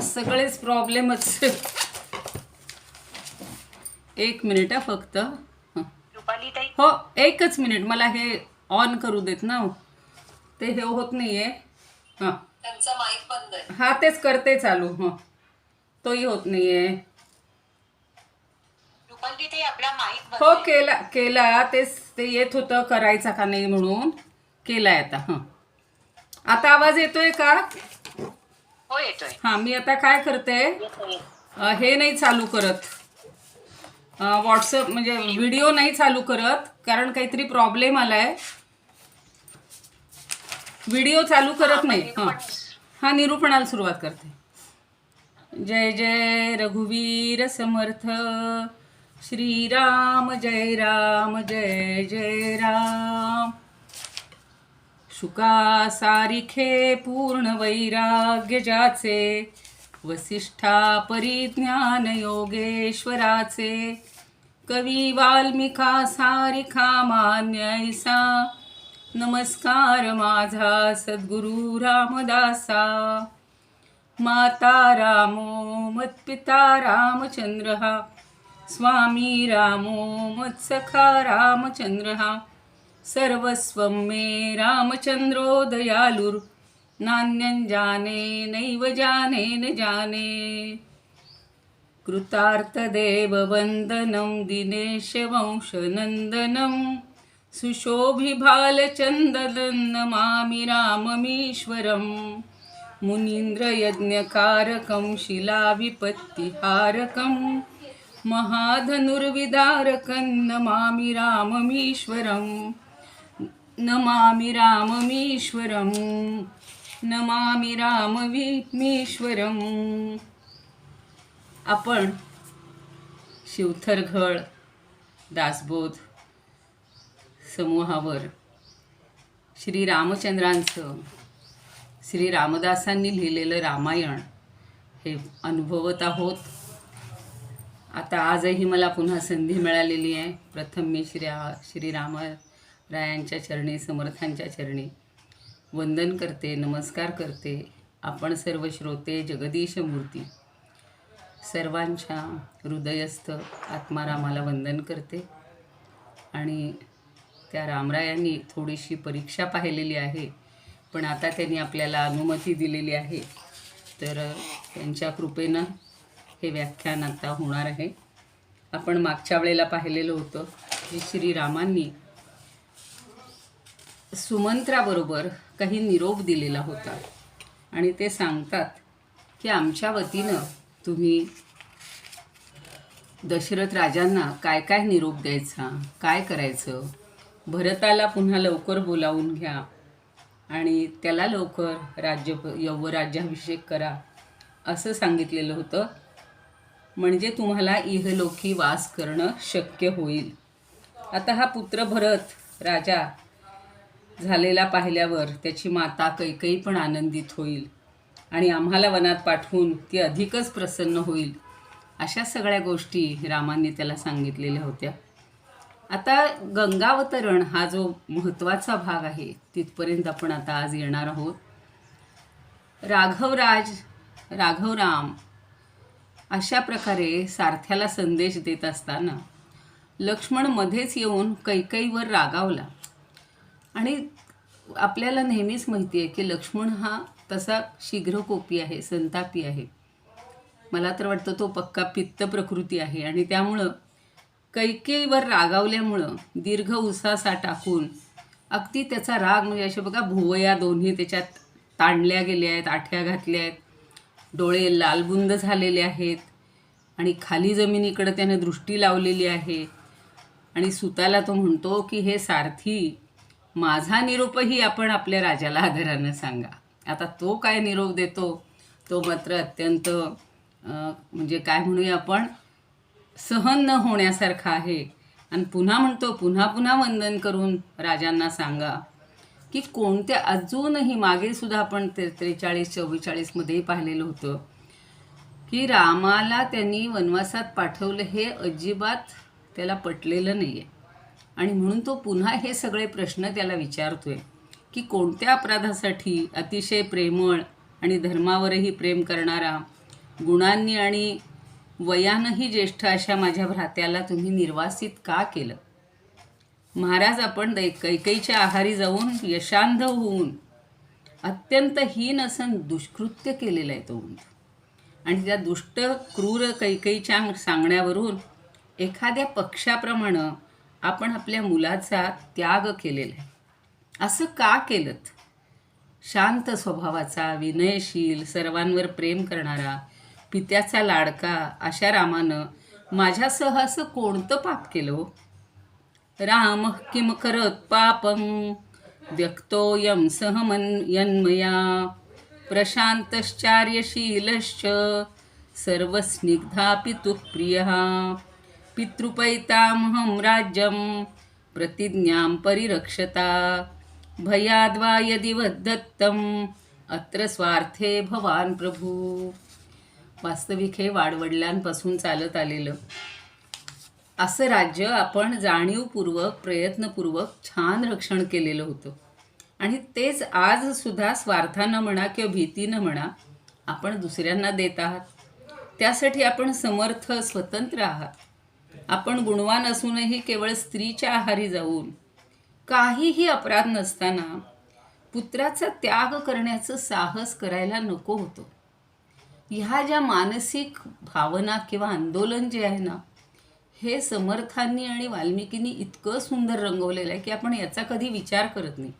सगळेच प्रॉब्लेमच. एक मिनिट फक्त. हो, एकच मिनिट. मला हे ऑन करू देत ना. ते हे होत नाहीये. हां, त्यांचा माईक बंद आहे. हा तेच करते चालू. तोही होत नाहीये. रुपाली ताई आपला माईक बंद हो, आहे. केला तेच ते येत होतं करायचा का नाही म्हणून केलाय आता. आता आवाज येतोय का? हो येतोय. हां, मी आता काय करते, हे नाही चालू करत, व्हॉट्सअप म्हणजे व्हिडिओ नाही चालू करत, कारण काहीतरी प्रॉब्लेम आलाय. व्हिडिओ चालू करत नाही. हां, निरूपणाला सुरुवात करते. जय जय रघुवीर समर्थ श्रीराम, जय राम जय जय राम. शुका सारिखे पूर्ण वैराग्य ज्याचे, वसिष्ठा परिज्ञान योगेश्वराचे, कवी वाल्मिका सारिखा मान्य ऐसा, नमस्कार माझा सद्गुरु रामदासा. माता रामो मत्पिता रामचंद्र, स्वामी रामो मत्सखा रामचंद्र, सर्वस्वं मे रामचंद्रो दयालुर, नान्यं जाने नैव जाने न जाने. कृतार्थदेव वंदनं दिनेश वंशनंदनं, सुशोभिभालचन्दनं नमामि राममीश्वरम्. मुनीन्द्रयज्ञकारकं शिलाविपत्तिहारकं, महाधनुर्विदारकं नमामि राममीश्वरं. नमामि राममीश्वरं, नमामि राममीश्वरं. आपण शिवथरघळ दासबोध समूहावर श्री रामचंद्रांचं, श्री रामदासांनी लिहिलेलं रामायण हे अनुभवत आहोत. आता आजही मला पुन्हा संधी मिळालेली आहे. प्रथम मी श्री रामरायांच्या चरणी, समर्थांच्या चरणी वंदन करते, नमस्कार करते. आपण सर्व श्रोते जगदीश मूर्ती सर्वांच्या हृदयस्थ आत्मारामाला वंदन करते. आणि त्या रामरायांनी थोडीशी परीक्षा पाहिलेली आहे, पण आता त्यांनी आपल्याला अनुमती दिलेली आहे, तर त्यांच्या कृपेनं हे व्याख्यान आता होणार आहे. आपण मागच्या वेळेला पाहिलेलं होतं की श्रीरामांनी सुमंत्राबरोबर काही निरोप दिलेला होता आणि ते सांगतात की आमच्या वतीनं तुम्ही दशरथ राजांना काय काय निरोप द्यायचा, काय करायचं, भरताला पुन्हा लवकर बोलावून घ्या आणि त्याला लवकर यौवराज्याभिषेक करा असं सांगितलेलं होतं. म्हणजे तुम्हाला इहलोकी वास करणं शक्य होईल. आता हा पुत्र भरत राजा झालेला पाहिल्यावर त्याची माता कैकेयी पण आनंदित होईल आणि आम्हाला वनात पाठवून ती अधिकच प्रसन्न होईल. अशा सगळ्या गोष्टी रामांनी त्याला सांगितलेल्या होत्या. आता गंगावतरण हा जो महत्त्वाचा भाग आहे तिथपर्यंत आपण आता आज येणार आहोत. राघवराम अशा प्रकारे सारथ्याला संदेश देत असताना लक्ष्मण मध्येच येऊन कैकेयीवर रागावला. आणि आपल्याला नेहमीच माहिती आहे की लक्ष्मण हा तसा शीघ्रकोपी आहे, संतापी आहे. मला तर वाटतं तो पक्का पित्त प्रकृती आहे आणि त्यामुळं कैकेयीवर रागावल्यामुळं दीर्घ उसासा टाकून अगदी त्याचा राग म्हणजे असे बघा भुवया दोन्ही त्याच्यात ताणल्या गेल्या आहेत, आठ्या घातल्या आहेत, डोळे लालबुंद झालेले आहेत आणि खाली जमिनीकडे त्याने दृष्टी लावलेली आहे. आणि सुताला तो म्हणतो की हे सारथी, माझा निरोपही आपण आपल्या राजाला आदरानं सांगा. आता तो काय निरोप देतो तो मात्र अत्यंत म्हणजे काय म्हणूया आपण, सहन न होण्यासारखा आहे. आणि पुन्हा म्हणतो, पुन्हा पुन्हा वंदन करून राजांना सांगा की कोणत्या, अजूनही मागे सुद्धा आपण 43-44 पाहिलेलं होतं की रामाला त्यांनी वनवासात पाठवलं हे अजिबात त्याला पटलेलं नाही आहे. आणि म्हणून तो पुन्हा हे सगळे प्रश्न त्याला विचारतोय की कोणत्या अपराधासाठी अतिशय प्रेमळ आणि धर्मावरही प्रेम करणारा गुणांनी आणि वयानंही ज्येष्ठ अशा माझ्या भ्रात्याला तुम्ही निर्वासित का केलं? महाराज, आपण कैकेयीच्या आहारी जाऊन यशांध होऊन अत्यंत हीन असं दुष्कृत्य केलेलं आहे तो. आणि त्या दुष्ट क्रूर कैकेयीच्या सांगण्यावरून एखाद्या पक्षाप्रमाणे आपण आपल्या मुलाचा त्याग केलेला आहे. असं का केलं? शांत स्वभावाचा, विनयशील, सर्वांवर प्रेम करणारा, पित्याचा लाडका अशा रामानं माझ्यासह असं कोणतं पाप केलं हो? राम किम करत पापं व्यक्तोयम सहमन्यन्मया प्रशांतश्चार्यशीलश्च सर्वस्निग्धा पितुप्रियः पितृपैतामहं राज्यं प्रतिज्ञां परिरक्षता भयाद्वा यदि वद्दत्तम् अत्र स्वार्थे भवान प्रभू. वास्तविक हे वाडवडिलांपासून चालत आलेलं असं राज्य आपण जाणीवपूर्वक, प्रयत्नपूर्वक छान रक्षण केलेलं होतं. आणि तेच आजसुद्धा स्वार्थानं म्हणा किंवा भीतीनं म्हणा आपण दुसऱ्यांना देत आहात. त्यासाठी आपण समर्थ, स्वतंत्र आहात. आपण गुणवान असूनही केवळ स्त्रीच्या आहारी जाऊन काहीही अपराध नसताना पुत्राचा त्याग करण्याचं साहस करायला नको होतं. ह्या ज्या मानसिक भावना किंवा आंदोलन जे आहे ना, हे समर्थांनी आणि वाल्मिकींनी इतकं सुंदर रंगवलेलं आहे की आपण याचा कधी विचार करत नाही.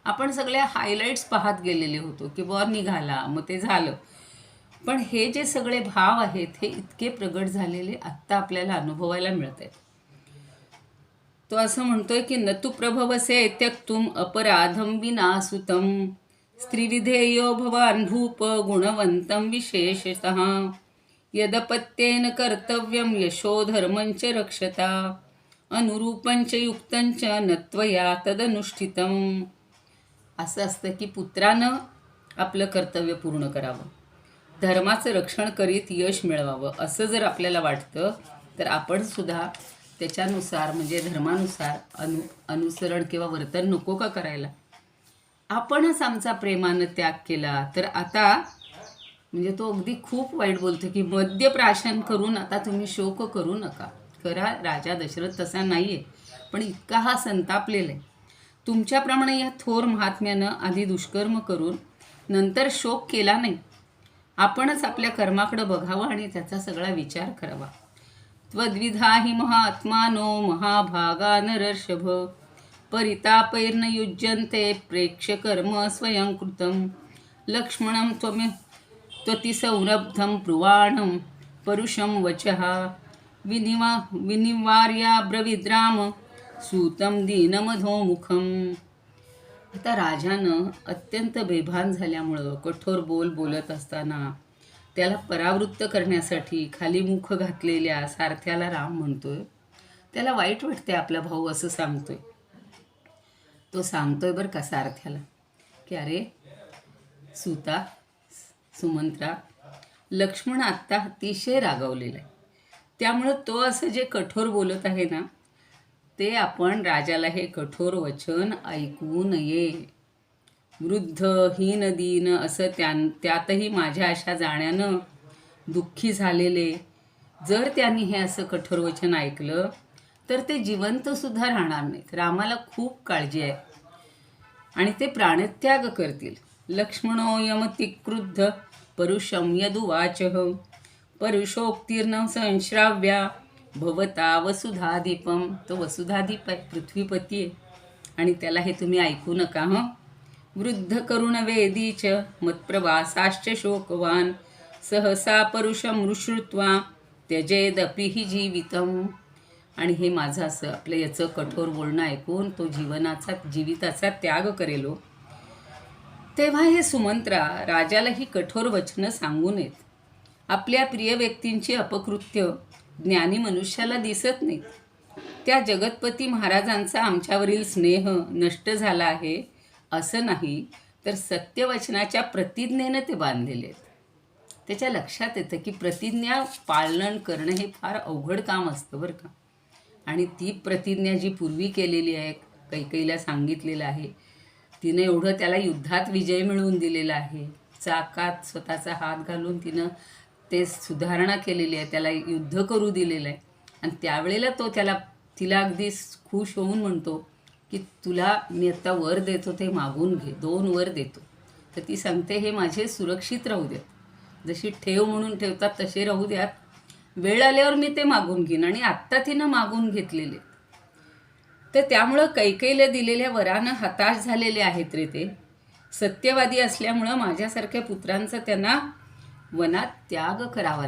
आपण सगळ्या हायलाईट्स पाहत गेलेले होतो की बुवा निघाला, मग ते झालं. पण हे जे सगळे भाव आहेत हे इतके प्रगट झालेले आत्ता आपल्याला अनुभवायला मिळत आहेत. तो असं म्हणतोय की न तु प्रभवसे त्यक्तुम अपराधम विनासुतम स्त्रीविधेयो भवान भूप गुणवंतम विशेषतः यदपत्येन कर्तव्यं यशो धर्मंच रक्षता अनुरूपंच युक्तंच नत्वया तदनुष्ठितम्. असं असतं की पुत्रानं आपलं कर्तव्य पूर्ण करावं, धर्माचं रक्षण करीत यश मिळवावं. असं जर आपल्याला वाटतं तर आपण सुद्धा त्याच्यानुसार म्हणजे धर्मानुसार अनुसरण किंवा वर्तन नको का करायला? आपणच आमचा प्रेमानं त्याग केला तर आता म्हणजे तो अगदी खूप वाईट बोलतो की मद्यप्राशन करून आता तुम्ही शोक करू नका. खरा राजा दशरथ तसा नाही आहे, पण इतका हा संतापलेला आहे. तुमच्याप्रमाणे या थोर महात्म्यानं आधी दुष्कर्म करून नंतर शोक केला नाही. आपणच आपल्या कर्माकडं बघावं आणि त्याचा सगळा विचार करावा. त्वद्विधा हि महात्मानो महाभागा नरर्षभ परितापैर्न युज्यन्ते प्रेक्ष्यकर्म स्वयंकृतं लक्ष्मणं त्वतिसंरब्धं प्रुवाणं परुषं वचः विनिवार्याब्रवीद्राम सूतं दीनमधोमुखम्. आता राजानं अत्यंत बेभान झाल्यामुळं कठोर बोलत असताना त्याला परावृत्त करण्यासाठी खाली मुख घातलेल्या सारथ्याला राम म्हणतोय. त्याला वाईट वाटते आपला भाऊ असं सांगतोय. तो सांगतोय बरं का सारथ्याला की अरे सुता, सुमंत्रा, लक्ष्मण आत्ता अतिशय रागावलेला आहे, त्यामुळं तो असं जे कठोर बोलत आहे ना ते आपण राजाला हे कठोर वचन ऐकू नये. वृद्ध हीन दीन असं त्यातही माझ्या अशा जाण्यानं दुःखी झालेले जर त्यांनी हे असं कठोर वचन ऐकलं तर ते जिवंतसुद्धा राहणार नाहीत. रामाला खूप काळजी आहे आणि ते प्राणत्याग करतील. लक्ष्मणो यमतिक्रुद्ध परुषं यदुवाचः परुषोक्तीर्न संश्राव्या भवता वसुधादीपम. तो वसुधादीप आहे, पृथ्वीपती आहे आणि त्याला हे तुम्ही ऐकू नका. वृद्ध करुण वेदीच मत्प्रवासाश्च शोकवान सहसा परुषं श्रुत्वा त्यजेदपि हि जीवितम. आणि हे माझं असं आपलं याचं कठोर बोलणं ऐकून तो जीविताचा त्याग करेलो. तेव्हा हे सुमंत्रा राजाला ही कठोर वचनं सांगू नयेत. आपल्या प्रिय व्यक्तींची अपकृत्य ज्ञानी मनुष्याला दिसत नाहीत. त्या जगतपती महाराजांचा आमच्यावरील स्नेह नष्ट झाला आहे असं नाही, तर सत्यवचनाच्या प्रतिज्ञेनं ते बांधलेले आहेत. त्याच्या लक्षात येतं की प्रतिज्ञा पालन करणं हे फार अवघड काम असतं बरं का. आणि ती प्रतिज्ञा जी पूर्वी केलेली आहे, कैकेयीला सांगितलेलं आहे, तिनं एवढं त्याला युद्धात विजय मिळवून दिलेला आहे. चाकात स्वतःचा हात घालून तिनं ते सुधारणा केलेली आहे, त्याला युद्ध करू दिलेलं आहे. आणि त्यावेळेला तो तिला अगदी खुश होऊन म्हणतो की तुला मी आत्ता वर देतो, ते मागून घे, 2 वर देतो. तर ती सांगते हे माझे सुरक्षित राहू द्यात, जशी ठेव म्हणून ठेवतात तसे राहू द्यात, वेळ आल्यावर मी ते मागून घेईन. आणि आत्ता तिनं मागून घेतलेले. तर त्यामुळं कैकेयीला दिलेल्या वरानं हताश झालेले आहेत रे ते. सत्यवादी असल्यामुळं माझ्यासारख्या पुत्रांचा त्यांना वनात त्याग करावा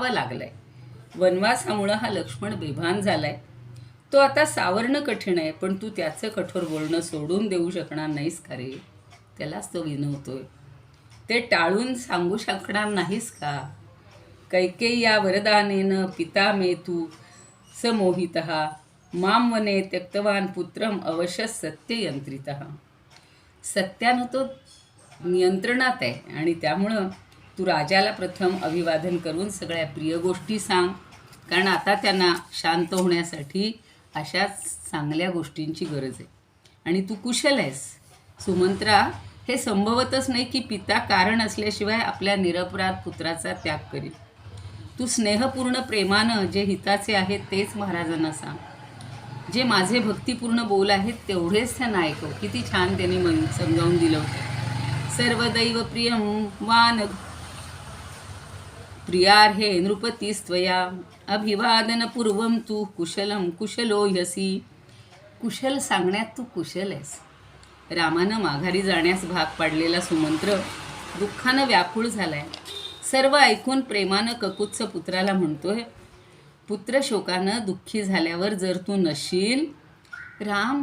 लागलाय. वनवासामुळं हा लक्ष्मण बेभान झालाय. तो आता सावरणं कठीण आहे, पण तू त्याचं कठोर बोलणं सोडून देऊ शकणार नाहीस का रे? त्यालाच तो विनवतोय. ते टाळून सांगू शकणार नाहीस का? कैकेयी या वरदानेन पिता मे तू समोहितः माम वने त्यक्तवान पुत्रम अवश्य सत्ययंत्रितः. सत्यानं तो नियंत्रणात आहे आणि त्यामुळं तू राजाला प्रथम अभिवादन करून सगळ्या प्रिय गोष्टी सांग, कारण आता त्यांना शांत होण्यासाठी अशा चांगल्या गोष्टींची गरज आहे. आणि तू कुशल आहेस सुमंत्रा. हे संभवतच नाही की पिता कारण असल्याशिवाय आपल्या निरपराध पुत्राचा त्याग करील. तू स्नेहपूर्ण प्रेमानं जे हिताचे आहेत तेच महाराजांना सांग. जे माझे भक्तिपूर्ण बोल आहेत तेवढेच त्यांना ऐकव. किती छान त्यांनी समजावून दिलं होतं. सर्वदैव प्रियम वान प्रियार्हे नृपतीस्त्वया अभिवादनपूर्वं तू कुशलं कुशलो ह्यसी. कुशल सांगण्यात तू कुशल आहेस. रामानं माघारी जाण्यास भाग पाडलेला सुमंत्र दुःखानं व्याकुळ झालाय. सर्व ऐकून प्रेमानं ककुत्स पुत्राला म्हणतोय, पुत्र शोकानं दुःखी झाल्यावर जर तू नसशील, राम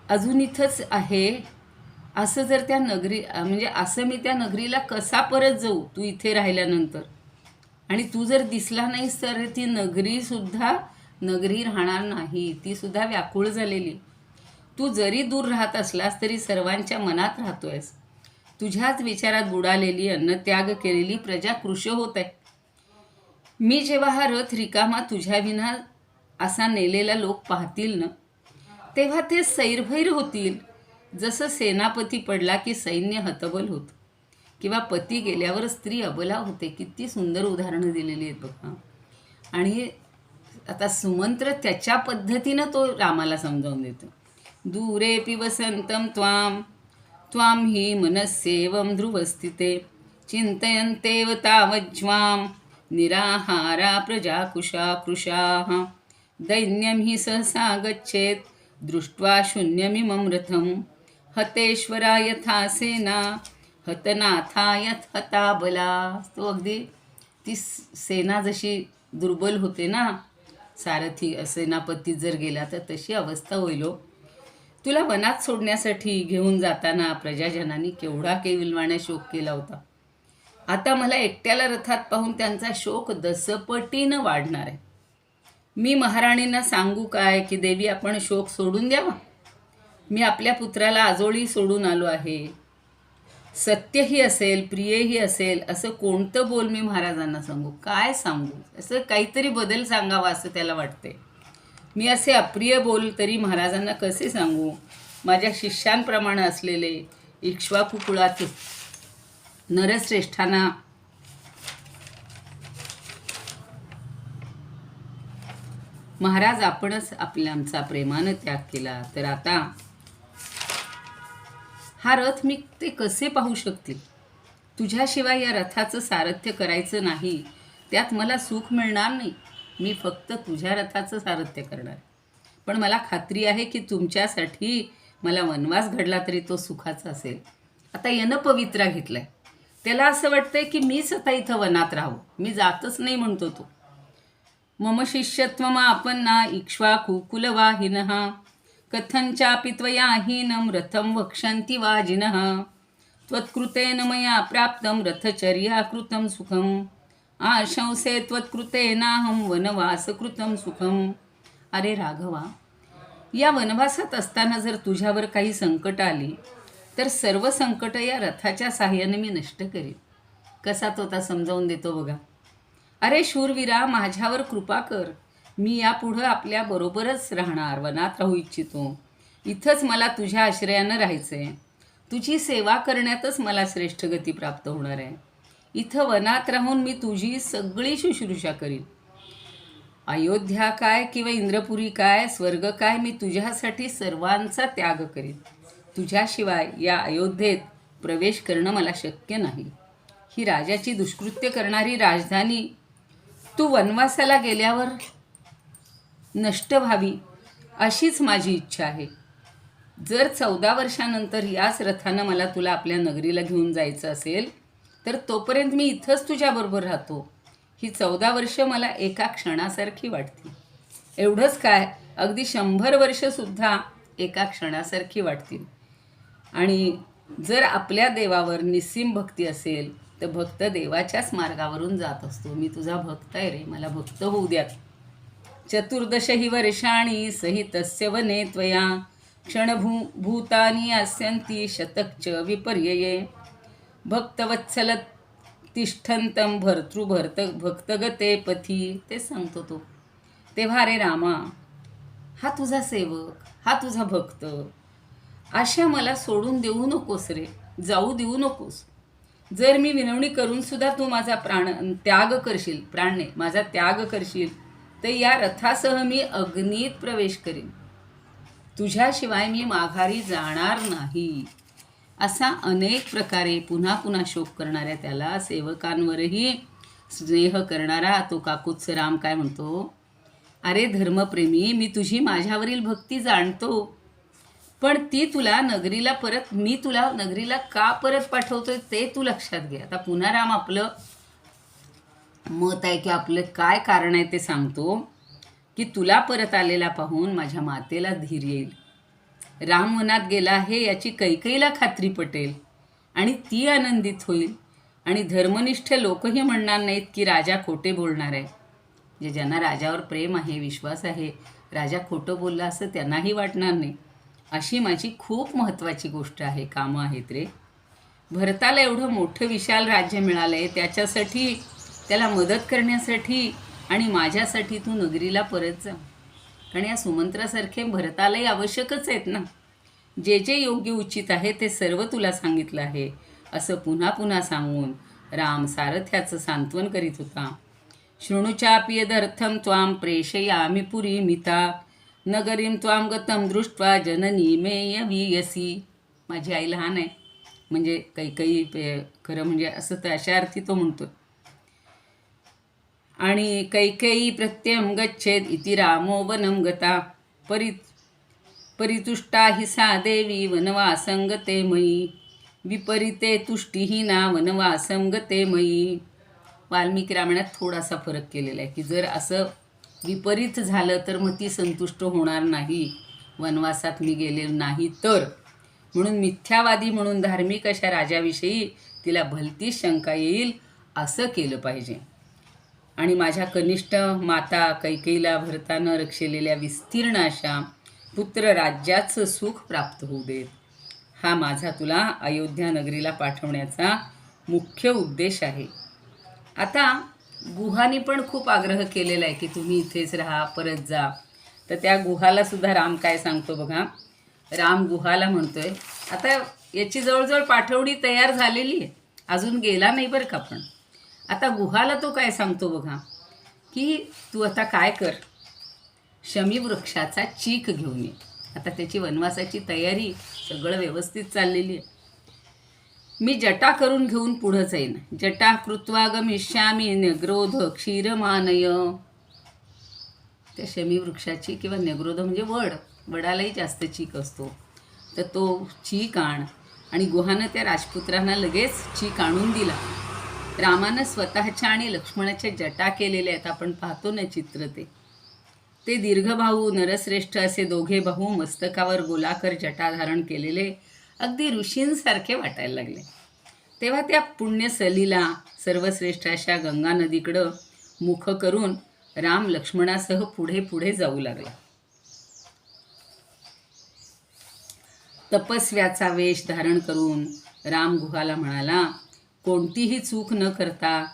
अजून इथंच आहे, असं जर त्या नगरी म्हणजे असं मी त्या नगरीला कसा परत जाऊ तू इथे राहिल्यानंतर? आणि तू जर दिसला नाहीस तर ती नगरी राहणार नाही, ती सुद्धा व्याकुळ झालेली. तू जरी दूर राहत असलास तरी सर्वांच्या मनात राहतोयस. तुझ्याच विचारात बुडालेली, अन्नत्याग केलेली प्रजा कृश होत आहे. मी जेव्हा हा रथ रिकामा तुझ्याविना असा नेलेला लोक पाहतील ना, तेव्हा ते सैरभैर होतील. जसं सेनापती पडला की सैन्य हतबल होतं, किंवा पती गेल्यावर स्त्री अबला होते. किती सुंदर उदाहरणं दिलेली आहेत बघा. आणि आता सुमंत्र त्याच्या पद्धतीनं तो रामाला समजावून देतो. दूरेपि वसंतं त्वां हि मनस्येवं ध्रुवस्थिते चिंतयन्तेव तावज्ज्वां निराहारा प्रजा कृशाः दैन्यं हि सहसा गच्छेत् दृष्ट्वा शून्यमिमं रथं हतेश्वरा यथा सेना हतनाथा यथ हता बला. तो अगदी ती सेना जशी दुर्बल होते ना, सारथी सेनापती जर गेला तर तशी अवस्था होईल. तुला वनात सोडण्यासाठी घेऊन जाताना प्रजाजनांनी केवढा केविलवाण्या शोक केला होता. आता मला एकट्याला रथात पाहून त्यांचा शोक दसपटीनं वाढणार आहे. मी महाराणींना सांगू काय की देवी आपण शोक सोडून द्यावा, मी आपल्या पुत्राला आजोळी सोडून आलो आहे. सत्यही असेल प्रियही असेल असं कोणतं बोल मी महाराजांना सांगू? काय सांगू? असं काहीतरी बदल सांगावा असं त्याला वाटते. मी असे अप्रिय बोल तरी महाराजांना कसे सांगू? माझ्या शिष्यांप्रमाणे असलेले इक्ष्वाकू कुळाचे नरश्रेष्ठांना महाराज आपणच आमचा प्रेमानं त्याग केला तर आता हा रथ मी ते कसे पाहू शकतील? तुझ्याशिवाय या रथाचं सारथ्य करायचं नाही, त्यात मला सुख मिळणार नाही. मी फक्त तुझ्या रथाचं सारथ्य करणार. पण मला खात्री आहे की तुमच्यासाठी मला वनवास घडला तरी तो सुखाचा असेल. आता यानं पवित्रा घेतलाय, त्याला असं वाटतंय की मीच आता इथं वनात राहू, मी जातच नाही म्हणतो तो. मम शिष्यत्वमा आपण ना इक्ष्वाकू कुलवाहिनः कथंचापि त्वया हीनं रथं वक्षन्ति वाजिनः त्वत्कृतेन मया प्राप्तं रथचर्याकृतं सुखम् आशंसे त्वत्कृतेनाहं वनवासकृतं सुखम्. अरे राघवा, या वनवासात असताना जर तुझ्यावर काही संकट आली तर सर्व संकट या रथाच्या साह्याने मी नष्ट करीन. कसा तो आता समजावून देतो बघा. अरे शूरवीरा, माझ्यावर कृपा कर. मी यापुढं आपल्याबरोबरच राहणार, वनात राहू इच्छितो. इथंच मला तुझ्या आश्रयानं राहायचं आहे. तुझी सेवा करण्यातच मला श्रेष्ठ गती प्राप्त होणार आहे. इथं वनात राहून मी तुझी सगळी शुश्रूषा करीन. अयोध्या काय किंवा इंद्रपुरी काय, स्वर्ग काय, मी तुझ्यासाठी सर्वांचा त्याग करीन. तुझ्याशिवाय या अयोध्येत प्रवेश करणं मला शक्य नाही. ही राजाची दुष्कृत्य करणारी राजधानी तू वनवासाला गेल्यावर नष्ट व्हावी अशीच माझी इच्छा आहे. जर 14 वर्षानंतर याच रथानं मला तुला आपल्या नगरीला घेऊन जायचं असेल तर तोपर्यंत मी इथंच तुझ्याबरोबर राहतो. ही 14 वर्ष मला एका क्षणासारखी वाटतील. एवढंच काय, अगदी 100 वर्षसुद्धा एका क्षणासारखी वाटतील. आणि जर आपल्या देवावर निस्सीम भक्ती असेल तर भक्त देवाच्याच मार्गावरून जात असतो. मी तुझा भक्त आहे रे, मला भक्त होऊ द्यात. 14 वर्षाणि सहितस्य वने त्वया भूतानि अस्यन्ति शतक्च विपर्यये भक्तवत्सल तिष्ठन्तं भक्तगते पथी. ते सांगतो तो. तेव्हा रे रामा, हा तुझा सेवक, हा तुझा भक्त, अशा मला सोडून देऊ नकोस रे, जाऊ देऊ नकोस. जर मी विनवणी करून सुद्धा तू माझा त्याग करशील, माझा त्याग करशील, तर या रथासह मी अग्नीत प्रवेश करीन. तुझ्याशिवाय मी माघारी जाणार नाही. असा अनेक प्रकारे पुन्हा पुन्हा शोक करणाऱ्या त्याला सेवकांवरही स्नेह करणारा तो काकुत्स राम काय म्हणतो, अरे धर्मप्रेमी, मी तुझी माझ्यावरील भक्ती जाणतो, पण मी तुला नगरीला का परत पाठवतोय ते तू लक्षात घे. आता पुन्हा राम आपलं मत आहे की आपलं काय कारण आहे ते सांगतो की तुला परत आलेला पाहून माझ्या मातेला धीर येईल. राम वनात गेला आहे याची कैकेयीला खात्री पटेल आणि ती आनंदित होईल. आणि धर्मनिष्ठ लोकही म्हणणार नाहीत की राजा खोटे बोलणार आहे. ज्यांना राजावर प्रेम आहे, विश्वास आहे, राजा खोटं बोलला असं त्यांनाही वाटणार नाही. अशी माझी खूप महत्त्वाची गोष्ट आहे, कामं आहेत रे. भरताला एवढं मोठं विशाल राज्य मिळालं आहे, त्याच्यासाठी, त्याला मदत करण्यासाठी आणि माझ्यासाठी तू नगरीला परत जा. कारण या सुमंत्रासारखे भरतालाही आवश्यकच आहेत ना. जे जे योग्य उचित आहे ते सर्व तुला सांगितलं आहे असं पुन्हा पुन्हा सांगून राम सारथ्याचं सांत्वन करीत होता. शृणुचापि यदर्थं त्वां प्रेषयामि पुरीमिता नगरीं त्वां गतं दृष्ट्वा जननी मे यवीयसी. माझी आई लहान आहे म्हणजे कैकेयी खरं म्हणजे असं तर अशा अर्थी तो म्हणतो. आणि कैकेयी प्रत्ययं गच्छेद इति रामो वनं गता परितुष्टा हि सा देवी वनवासं गते मयी विपरीते तुष्टिहीना वनवासं गते मयी. वाल्मिकी रामायणात थोडासा फरक केलेला आहे की जर असं विपरीत झालं तर मग ती संतुष्ट होणार नाही, वनवासात मी गेले नाही तर. म्हणून मिथ्यावादी म्हणून धार्मिक अशा राजाविषयी तिला भलतीच शंका येईल असं केलं पाहिजे. आणि माझ्या कनिष्ठ माता कैकेयीला भरतानं रक्षलेल्या विस्तीर्ण अशा पुत्र राज्याचं सुख प्राप्त होऊ देत. हा माझा तुला अयोध्या नगरीला पाठवण्याचा मुख्य उद्देश आहे. आता गुहाने पण खूप आग्रह केलेला आहे की तुम्ही इथेच राहा, परत जा. तर त्या गुहाला सुद्धा राम काय सांगतो बघा. राम गुहाला म्हणतोय, आता याची जवळजवळ पाठवणी तयार झालेली आहे, अजून गेला नाही बरं का. पण आता गुहाला तो काय सांगतो बघा की तू आता काय कर, शमीवृक्षाचा चीक घेऊन ये. आता त्याची वनवासाची तयारी सगळं व्यवस्थित चाललेली आहे. मी जटा करून घेऊन पुढं जाईन. जटा कृत्वा गमिष्यामी न्यग्रोध क्षीरमानय. त्या शमीवृक्षाची किंवा न्यग्रोध म्हणजे वडालाही जास्त चीक असतो, तर तो चीक आण. आणि गुहानं त्या राजपुत्रांना लगेच चीक आणून दिला. रामानं स्वतःच्या आणि लक्ष्मणाच्या जटा केलेल्या आहेत, आपण पाहतो ना चित्र. ते दीर्घभाऊ नरश्रेष्ठ असे दोघे भाऊ मस्तकावर गोलाकर जटा धारण केलेले अगदी ऋषींसारखे वाटायला लागले. तेव्हा त्या पुण्य सलीला सर्वश्रेष्ठ अशा गंगा नदीकडं मुख करून राम लक्ष्मणासह पुढे पुढे जाऊ लागला. तपस्व्याचा वेश धारण करून राम गुहाला म्हणाला, कोणतीही चूक न करता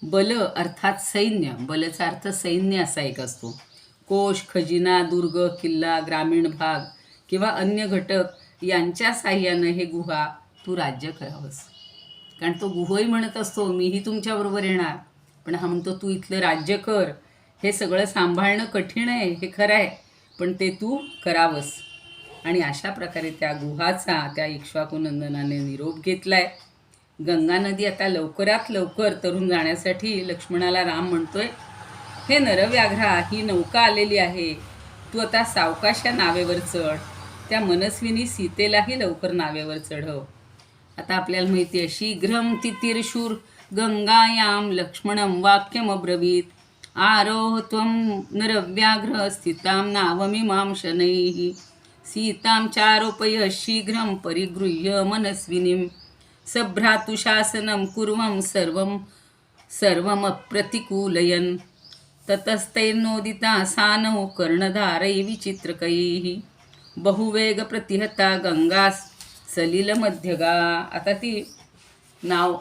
बल अर्थात सैन्य, बलचा अर्थ सैन्य असा एक असतो, कोश, खजिना, दुर्ग, किल्ला, ग्रामीण भाग किंवा अन्य घटक यांच्या साह्यानं हे गुहा तू राज्य करावंस. कारण तो गुहोही म्हणत असतो मीही तुमच्याबरोबर येणार, पण हा म्हणतो तू इथलं राज्य कर, हे सगळं सांभाळणं कठीण आहे हे खरं आहे, पण ते तू करावंस. आणि अशा प्रकारे त्या गुहाचा त्या इक्ष्वाकुनंदनाने निरोप घेतलाय. गंगा नदी आता लवकरात लवकर तरून जाण्यासाठी लक्ष्मणाला राम म्हणतोय, हे नरव्याघ्रा, ही नौका आलेली आहे, तू आता सावकाश या नावेवर चढ, त्या मनस्विनी सीतेलाही लवकर नावेवर चढव. आता आपल्याला माहिती आहे, शीघ्रम तितीर्षूर गंगायाम लक्ष्मणं वाक्यमब्रवीत, आरोह त्वं नरव्याघ्र स्थितां नावमिमां शनैः, सीतां चारोपय शीघ्रं परिगृह्य मनस्विनीं, सभ्रातुशासनं कुर्वं सर्वमप्रतिकूलयन्, ततस्तैर्नोदिता सानौ कर्णधारै विचित्रकैः, बहुवेग प्रतिहता गंगा सलिलमध्यगा. आता ती नाव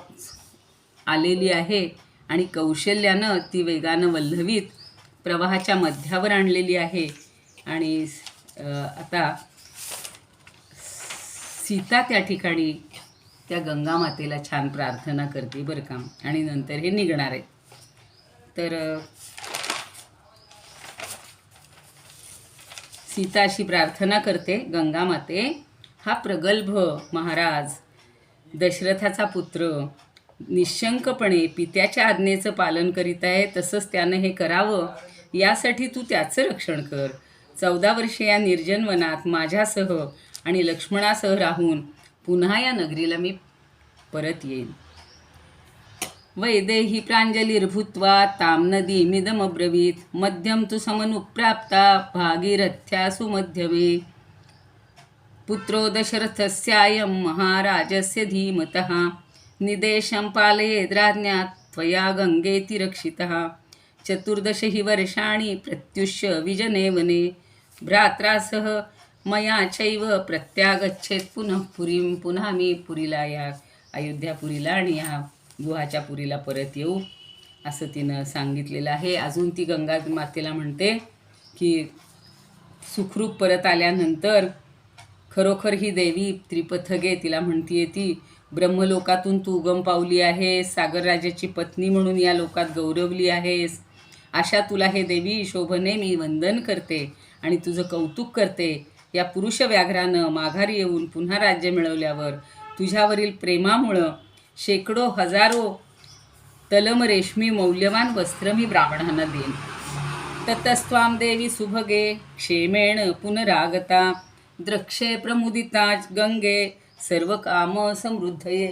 आलेली आहे आणि कौशल्यानं ती वेगानं वल्लवीत प्रवाहाच्या मध्यावर आणलेली आहे. आणि आता सीता त्या ठिकाणी त्या गंगामातेला छान प्रार्थना करते बरं का, आणि नंतर हे निघणार आहे. तर सीता अशी प्रार्थना करते, गंगामाते, हा प्रगल्भ महाराज दशरथाचा पुत्र निशंकपणे पित्याच्या आज्ञेचं पालन करीत आहे, तसंच त्यानं हे करावं यासाठी तू त्याचं रक्षण कर. 14 वर्षे या निर्जन वनात माझ्यासह आणि लक्ष्मणासह राहून पुन्हा या नगरीला मी परत येईन. वैदेही प्रांजलिर्भूत्वा तां नदीमिदमब्रवीत, मध्यम तु समनुप्राप्ता भागीरथ्यासु मध्यमे, पुत्रो दशरथस्यायं महाराजस्य धीमतः, निदेशं पालयेद्राज्ञा त्वया गंगेति रक्षितः, 14 हि वर्षाणि प्रत्युष्य विजने वने, भ्रात्रा सह मया चैव प्रत्यागच्छेत पुनः पुरीं. पुन्हा मी पुरीला, या अयोध्यापुरीला आणि ह्या गुहाच्या पुरीला परत येऊ, असं तिनं सांगितलेलं आहे. अजून ती गंगा मातेला म्हणते की सुखरूप परत आल्यानंतर खरोखर ही देवी त्रिपथगे, तिला म्हणतीये ती, ब्रह्मलोकातून तू उगम पावली आहेस, सागरराजाची पत्नी म्हणून या लोकात गौरवली आहेस, अशा तुला हे देवी शोभने मी वंदन करते आणि तुझं कौतुक करते. या पुरुष व्याघ्रानं माघारी येऊन पुन्हा राज्य मिळवल्यावर तुझ्यावरील प्रेमामुळं शेकडो हजारो तलम रेशमी मौल्यवान वस्त्र मी ब्राह्मणांना देईन. ततस्त्वां देवी सुभगे क्षेमेण पुनरागता, द्रक्षे प्रमुदिता गंगे सर्व काम समृद्धये.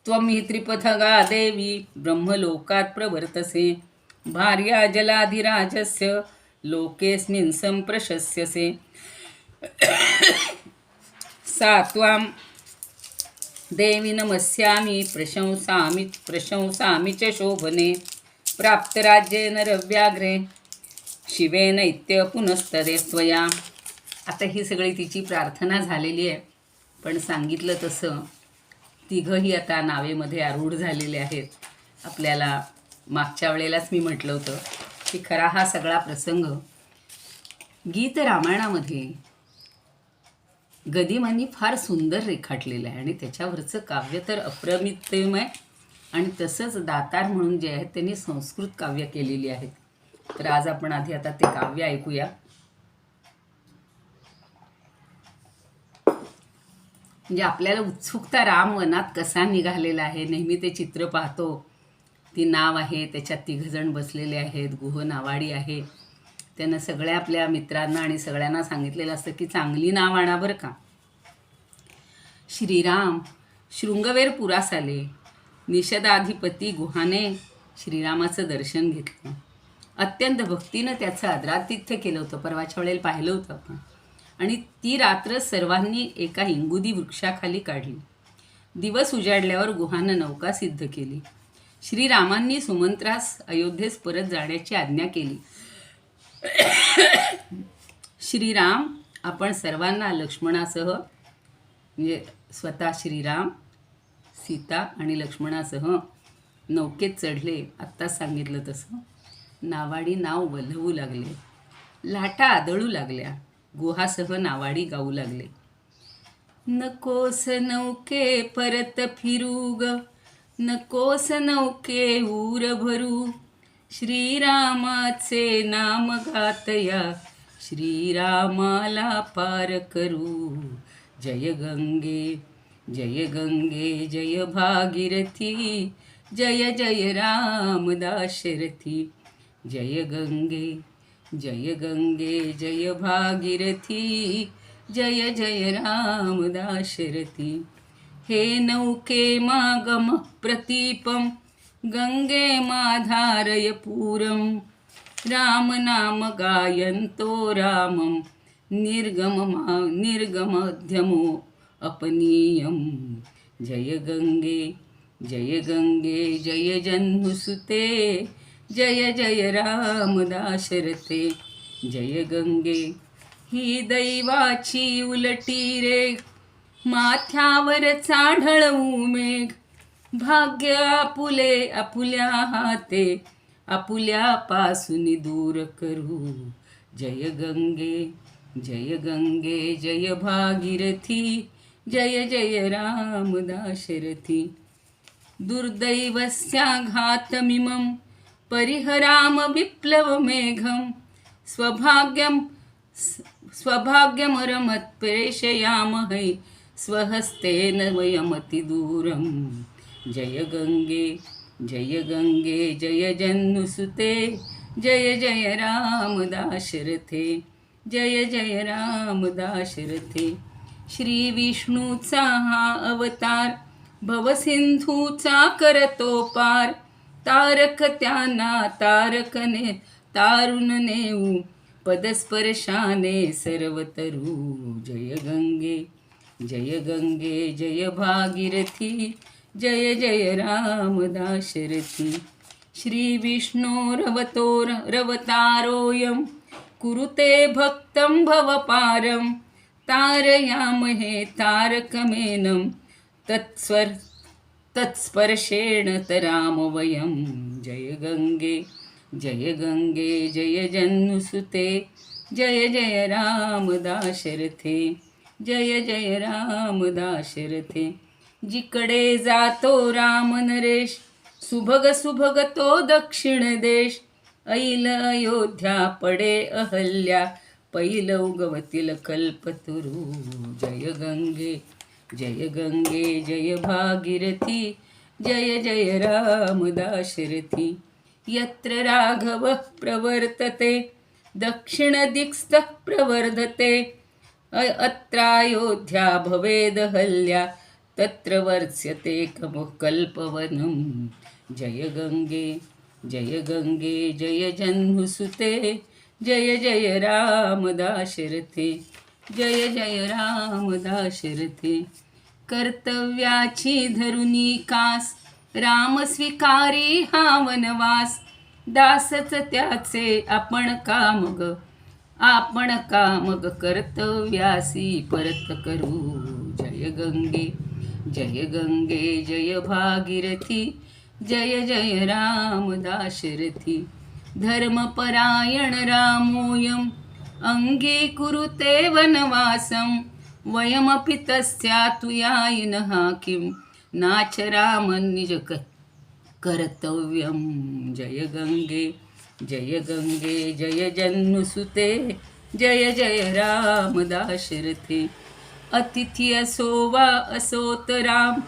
त्वं हि त्रिपथगा देवी ब्रह्मलोकात् प्रवर्तसे, भार्या जलाधिराजस्य लोकेऽस्मिन् सम्प्रशस्यसे, सा त्वां देवी नमस्यामि प्रशंसामि च शोभने, प्राप्तराज्ये नरव्याघ्रे शिवेनैत्य पुनस्तदे त्वया. आता ही सगळी तिची प्रार्थना झालेली आहे, पण सांगितलं तसं तिघंही आता नावेमध्ये आरूढ झालेले आहेत. आपल्याला मागच्या वेळेलाच मी म्हटलं होतं की खरा हा सगळा प्रसंग गीत रामायणामध्ये गदिमांनी फार सुंदर रेखाटलेलं आहे आणि त्याच्यावरचं काव्य तर अप्रतिम आहे. आणि तसंच दातार म्हणून जे आहेत त्यांनी संस्कृत काव्य केलेली आहेत. तर आज आपण आधी आता ते काव्य ऐकूया. म्हणजे आपल्याला उत्सुकता, राम वनात कसा निघालेला आहे, नेहमी ते चित्र पाहतो, ती नाव आहे, त्याच्यात 3 जण बसलेले आहेत, गुह नावाडी आहे. त्यानं सगळ्या आपल्या मित्रांना आणि सगळ्यांना सांगितलेलं असतं की चांगली नाव आणा बरं का. श्रीराम शृंगवेर पुरास आले. निषदाधिपती गुहाने श्रीरामाचं दर्शन घेतलं. अत्यंत भक्तीनं त्याचं आदरातिथ्य केलं होतं, परवाच्या वेळेला पाहिलं होतं आपण. आणि ती रात्र सर्वांनी एका इंगुदी वृक्षाखाली काढली. दिवस उजाडल्यावर गुहानं नौका सिद्ध केली. श्रीरामांनी सुमंत्रास अयोध्येस परत जाण्याची आज्ञा केली. श्रीराम आपण सर्वांना लक्ष्मणासह, म्हणजे स्वतः श्रीराम, सीता आणि लक्ष्मणासह नौकेत चढले. आत्ताच सांगितलं तसं. नावाडी नाव वल्हवू लागले, लाटा आदळू लागल्या. गुहासह नावाडी गाऊ लागले. नकोस नौके परत फिरूग, नकोस नौके ऊर भरू, श्रीरामाचे नाम गातया, श्रीरामाला पार करू. जय गंगे जय गंगे जय भागीरथी, जय जय राम दाशरथी. जय गंगे जय भागीरथी, जय जय राम दाशरथी. हे नौके मागम प्रतीपम, गंगे माधारय पूरम, राम नाम गायन्तो रामम, निर्गमध्यमो अपनीयम. जय गंगे जय जन्मसुते, जय जय राम दाशरथे. जय गंगे ही दैवाची उलटी रे, माथ्यावर चाढळू मेघ, भाग्य आपुले आपुल्या हाते, आपुल्यापासून दूर करू. जय गंगे जय भागीरथी, जय जय राम दाशरथी. दुर्दैवस्या घातमिमं परिहराम विप्लवमेघं, स्वभाग्यमरमत्प्रेषयामहै, स्वहस्तेन वयमतिदूरं. जय गंगे जय जन्मसुते, जय जय राम दाशरथे. जय जय राम दाशरथे. श्री विष्णूचा हा अवतार, भवसिंधूचा करतो पार, तारक त्यांना तारकने तारुण नेऊ, पदस्पर्शाने सर्वतरू. जय गंगे जय भागीरथी, जय जय राम दाशरथी. श्री विष्णोरवतारोऽयं, कुरुते भक्तं भवपारं, तारयामहे तारकमेनं, तत्स्पर्शेण तराम वयं. जय गंगे जय जन्मसुते, जय जय राम दाशरथे. जय जय राम दाशरथे. जिकडे जातो राम नरेश, सुभग तो दक्षिण देश, ऐल अयोध्या पडे अहल्या, पैल उगवतील कल्पतरू. जय गंगे जय भागीरथी, जय जय राम दाशरथी. यत्र राघवः प्रवर्तते, दक्षिणदिक्स्थः प्रवर्धते, अत्रायोध्या भवेदहल्या, तत्र वर्त्स्यते कल्पवनं. जय गंगे जय जन्मसुते, जय जय राम दाशरथे. जय जय राम दाशरथे. कर्तव्याची धरुनी कास, राम स्वीकारी हा वनवास, दासच त्याचे आपण कामग कर्तव्यासी परत करू. जय गंगे जय भागीरथी, जय जय राम दाशरथी. धर्मपरायण रामोऽयं, अङ्गीकुरुते वनवासं, वयमपि तस्यातुयायिनः किं, नाचरामन्निज कर्तव्यं. जय गंगे जय जन्मसुते, जय जय राम दाशरथे. अतिथी असो वा असोत राम,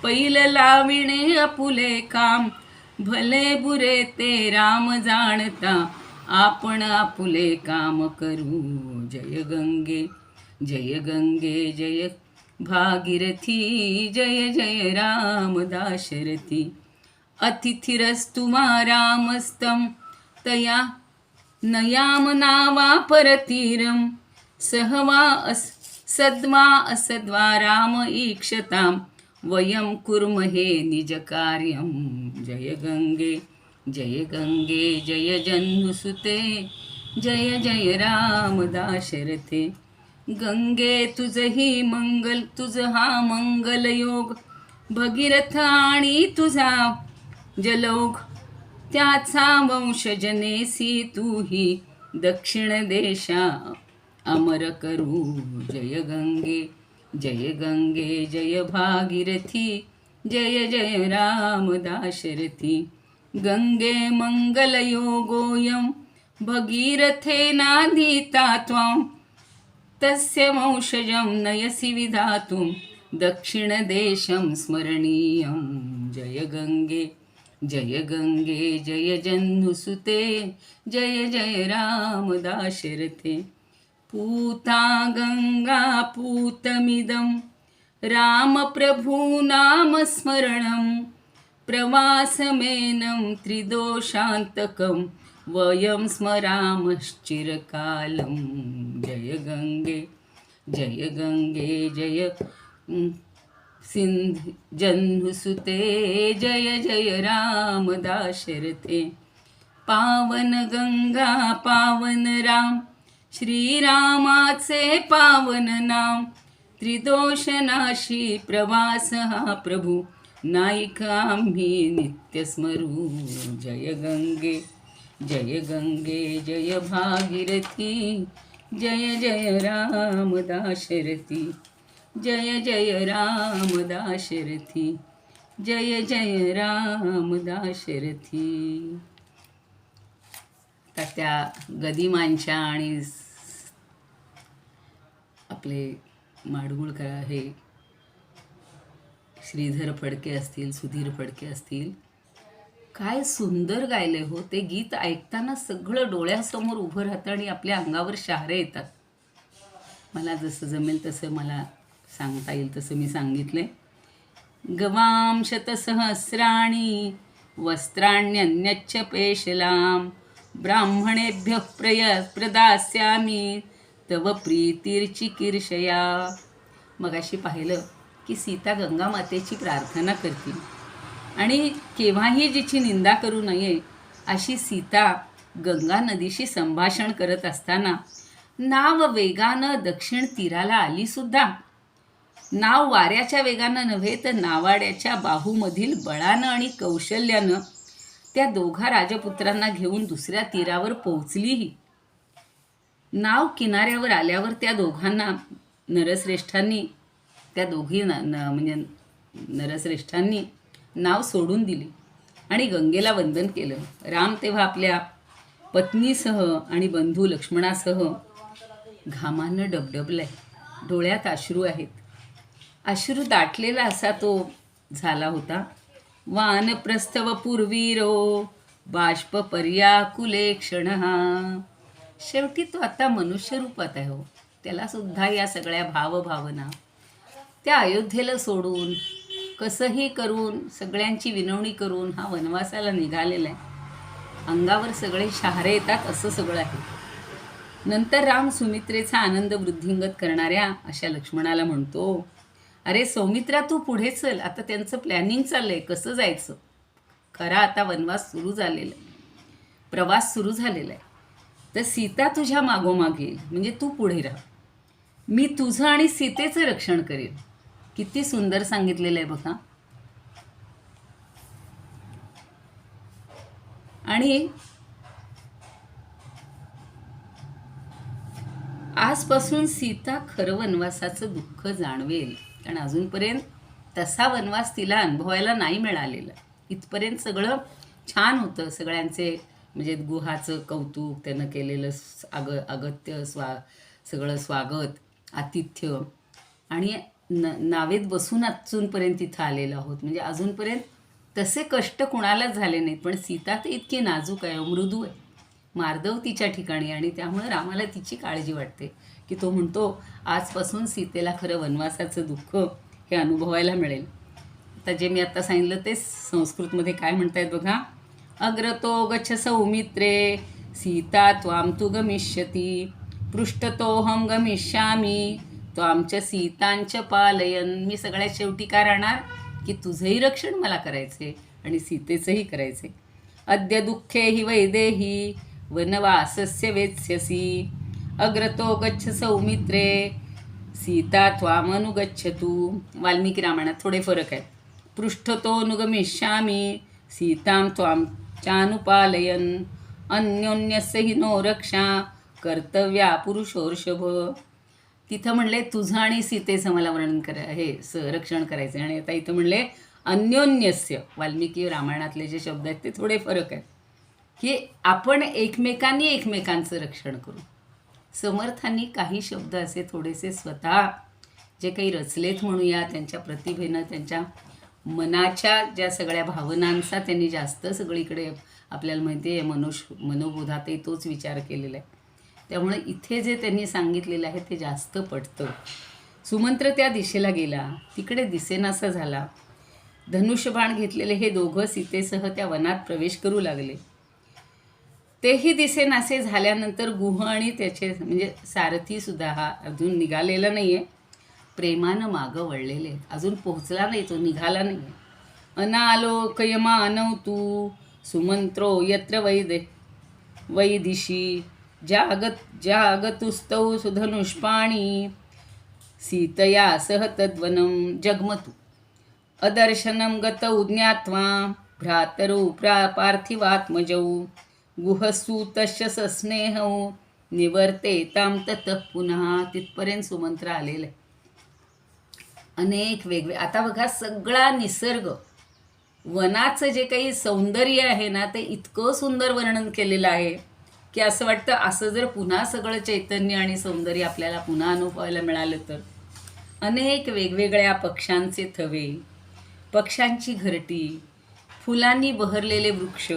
पैल लाविणे आपुले काम, भले बुरे ते राम जाणता, आपण आपुले काम करू. जय गंगे जय भागीरथी, जय जय राम दाशरथी. अतिथिरस्तुमा रामस्तं, तया नयामनावा परतीरं, सहवा सद्वा असद्वा राम ईक्षतां, वयं कुर्महे निजकार्यं. जय गंगे जय जन्मसुते, जय जय राम दाशरथे. गंगे तुझही मंगल, तुझ हा मंगलयोग, भगीरथ आणि तुझा जलौघ, त्याचा वंशजनेसी तूही दक्षिण देशा अमर करू जय गंगे जय भागीरथी जय जय राम दाशरथी गंगे मंगलयोगोऽयं भगीरथे नाधीता त्वां तस्य वंशजं नयसि विधातुं दक्षिणदेशं स्मरणीयं जय गंगे जय जन्नुसुते जय जय राम दाशरथे पूता गंगा पूतमिदं रामप्रभूनामस्मरणं प्रवासमेनं त्रिदोषान्तकं वयं स्मरामश्चिरकालं जय गंगे जय सिंध जन्हुसुते जय जय राम दाशरथे पावन गंगा पावन राम श्रीरामाचे पावन नाम त्रिदोषनाशी प्रवास हा प्रभू नाईक आम्ही नित्य स्मरू जय गंगे जय भागीरथी जय जय राम दाशरथी जय जय राम दाशरथी जय जय राम दाशरथी. तर त्या गदिमांच्या आणि आपले माडगुळकर हे श्रीधर फडके असतील, सुधीर फडके असतील, काय सुंदर गायले हो. ते गीत ऐकताना सगळं डोळ्यासमोर उभं राहतं आणि आपल्या अंगावर शहारे येतात. मला जसं जमेल तसं मला सांगता येईल तसं मी सांगितले. गवां शतसहस्राणि वस्त्राण्यन्यच्च पेशलां ब्राह्मणेभ्यः प्रदास्यामि तव प्रीतिर्चिकीर्षया. मगाशी पाहिलं की सीता गंगा मातेची प्रार्थना करतील आणि केव्हाही जिची निंदा करू नये अशी सीता गंगा नदीशी संभाषण करत असताना नाव वेगानं दक्षिण तीराला आली सुद्धा. नाव वाऱ्याच्या वेगानं नव्हे तर नावाड्याच्या बाहूमधील बळानं आणि कौशल्यानं त्या दोघा राजपुत्रांना घेऊन दुसऱ्या तीरावर पोहोचलीही. नाव किनाऱ्यावर आल्यावर त्या दोघांना नरश्रेष्ठांनी म्हणजे नरश्रेष्ठांनी नाव सोडून दिली आणि गंगेला वंदन केलं. राम तेव्हा आपल्या पत्नीसह आणि बंधू लक्ष्मणासह घामानं डबडबलाय, डोळ्यात अश्रू आहेत. अश्रू दाटलेला असा तो झाला होता. वानप्रस्थव पूर्वीरो बाष्प पर्याकुले क्षणः. शेवटी तो आता मनुष्य रूपात आहे हो. त्याला सुद्धा या सगळ्या भावभावना त्या अयोध्येला सोडून कसंही करून सगळ्यांची विनवणी करून हा वनवासाला निघालेला आहे. अंगावर सगळे शहारे येतात असं सगळं आहे. नंतर राम सुमित्रेचा आनंद वृद्धिंगत करणाऱ्या अशा लक्ष्मणाला म्हणतो, अरे सौमित्रा तू पुढे चल. आता त्यांचं प्लॅनिंग चाललंय कसं जायचं. खरा आता वनवास सुरू झालेला आहे, प्रवास सुरू झालेला आहे. तर सीता तुझ्या मागोमाग येईल, म्हणजे तू पुढे राहा. मी तुझं आणि सीतेचं रक्षण करेन. किती सुंदर सांगितलेलं आहे बघा. आणि आजपासून सीता खरं वनवासाचं दुःख जाणवेल. कारण अजूनपर्यंत तसा वनवास तिला अनुभवायला नाही मिळालेला. इथपर्यंत सगळं छान होतं. सगळ्यांचे म्हणजे गुहाचं कौतुक, त्यानं केलेलं अगत्य सगळं स्वागत, आतिथ्य आणि नावेत बसून अजूनपर्यंत तिथं आलेलो आहोत. म्हणजे अजूनपर्यंत तसे कष्ट कुणालाच झाले नाहीत. पण सीता तर इतकी नाजूक आहे, मृदू आहे, मार्दव तिच्या ठिकाणी. आणि त्यामुळे रामाला तिची काळजी वाटते की तो म्हणतो आजपासून सीतेला खरं वनवासाचं दुःख हे अनुभवायला मिळेल. आता जे मी आता सांगितलं ते संस्कृतमध्ये काय म्हणतायत बघा. अग्रतो गच्छ सौमित्रे सीता त्वां तु गमिष्यति पृष्ठतोहम गमिष्यामी त्वांच्या सीतांच पालयन. मी सगळ्यात शेवटी काय राहणार की तुझंही रक्षण मला करायचे आणि सीतेचंही करायचे. अद्य दुःखे हि वैदेही वनवासस्य वेत्स्यसि अग्रतो गच्छ सौमित्रे सीता त्वामनुगच्छतु. वाल्मिकी रामायणात थोडे फरक आहेत. पृष्ठतोऽनुगमिष्यामि सीतां त्वां चानुपालयन् अन्योन्यस्य हि नो रक्षा कर्तव्या पुरुषोर्षभ. तिथं म्हणले तुझं आणि सीतेचं मला वर्णन रक्षण करायचं. आणि आता इथं म्हणले अन्योन्यस्य. वाल्मिकी रामायणातले जे शब्द आहेत ते थोडे फरक आहेत, की आपण एकमेकांनी एकमेकांचं रक्षण करू. समर्थांनी काही शब्द असे थोडेसे स्वतः जे काही रचलेत म्हणूया, त्यांच्या प्रतिभेनं, त्यांच्या मनाच्या ज्या सगळ्या भावनांचा त्यांनी जास्त सगळीकडे आपल्याला माहिती आहे मनोबोधातही तोच विचार केलेला आहे. त्यामुळे इथे जे त्यांनी सांगितलेलं आहे ते जास्त पटतं. सुमंत्र त्या दिशेला गेला, तिकडे दिसेनासा झाला. धनुष्यबाण घेतलेले हे दोघं सीतेसह त्या वनात प्रवेश करू लागले. तेही दिसेनासे झाल्यानंतर गुह आणि त्याचे म्हणजे सारथीसुद्धा हा अजून निघालेला नाही आहे, प्रेमानं मागं वळलेले. अजून पोहोचला नाही, तो निघाला नाही आहे. अनालोकयमानौ तू सुमंत्रो यत्र वैदिशी जागतुस्तौ सुधनुष्पाणी सीतया सह तद्वनं जग्मतु अदर्शनं गतौ ज्ञात्वा भ्रातरौ पार्थिवात्मजौ गुहसूतस्य सस्नेहौ निवर्तेतां ततः पुनः. तिथपर्यंत सुमंत्र आलेलं आहे. अनेक आता बघा, सगळा निसर्ग, वनाचं जे काही सौंदर्य आहे ना, ते इतकं सुंदर वर्णन केलेलं आहे की असं वाटतं असं जर पुन्हा सगळं चैतन्य आणि सौंदर्य आपल्याला पुन्हा अनुभवायला मिळालं तर. अनेक वेगवेगळ्या पक्ष्यांचे थवे, पक्ष्यांची घरटी, फुलांनी बहरलेले वृक्ष,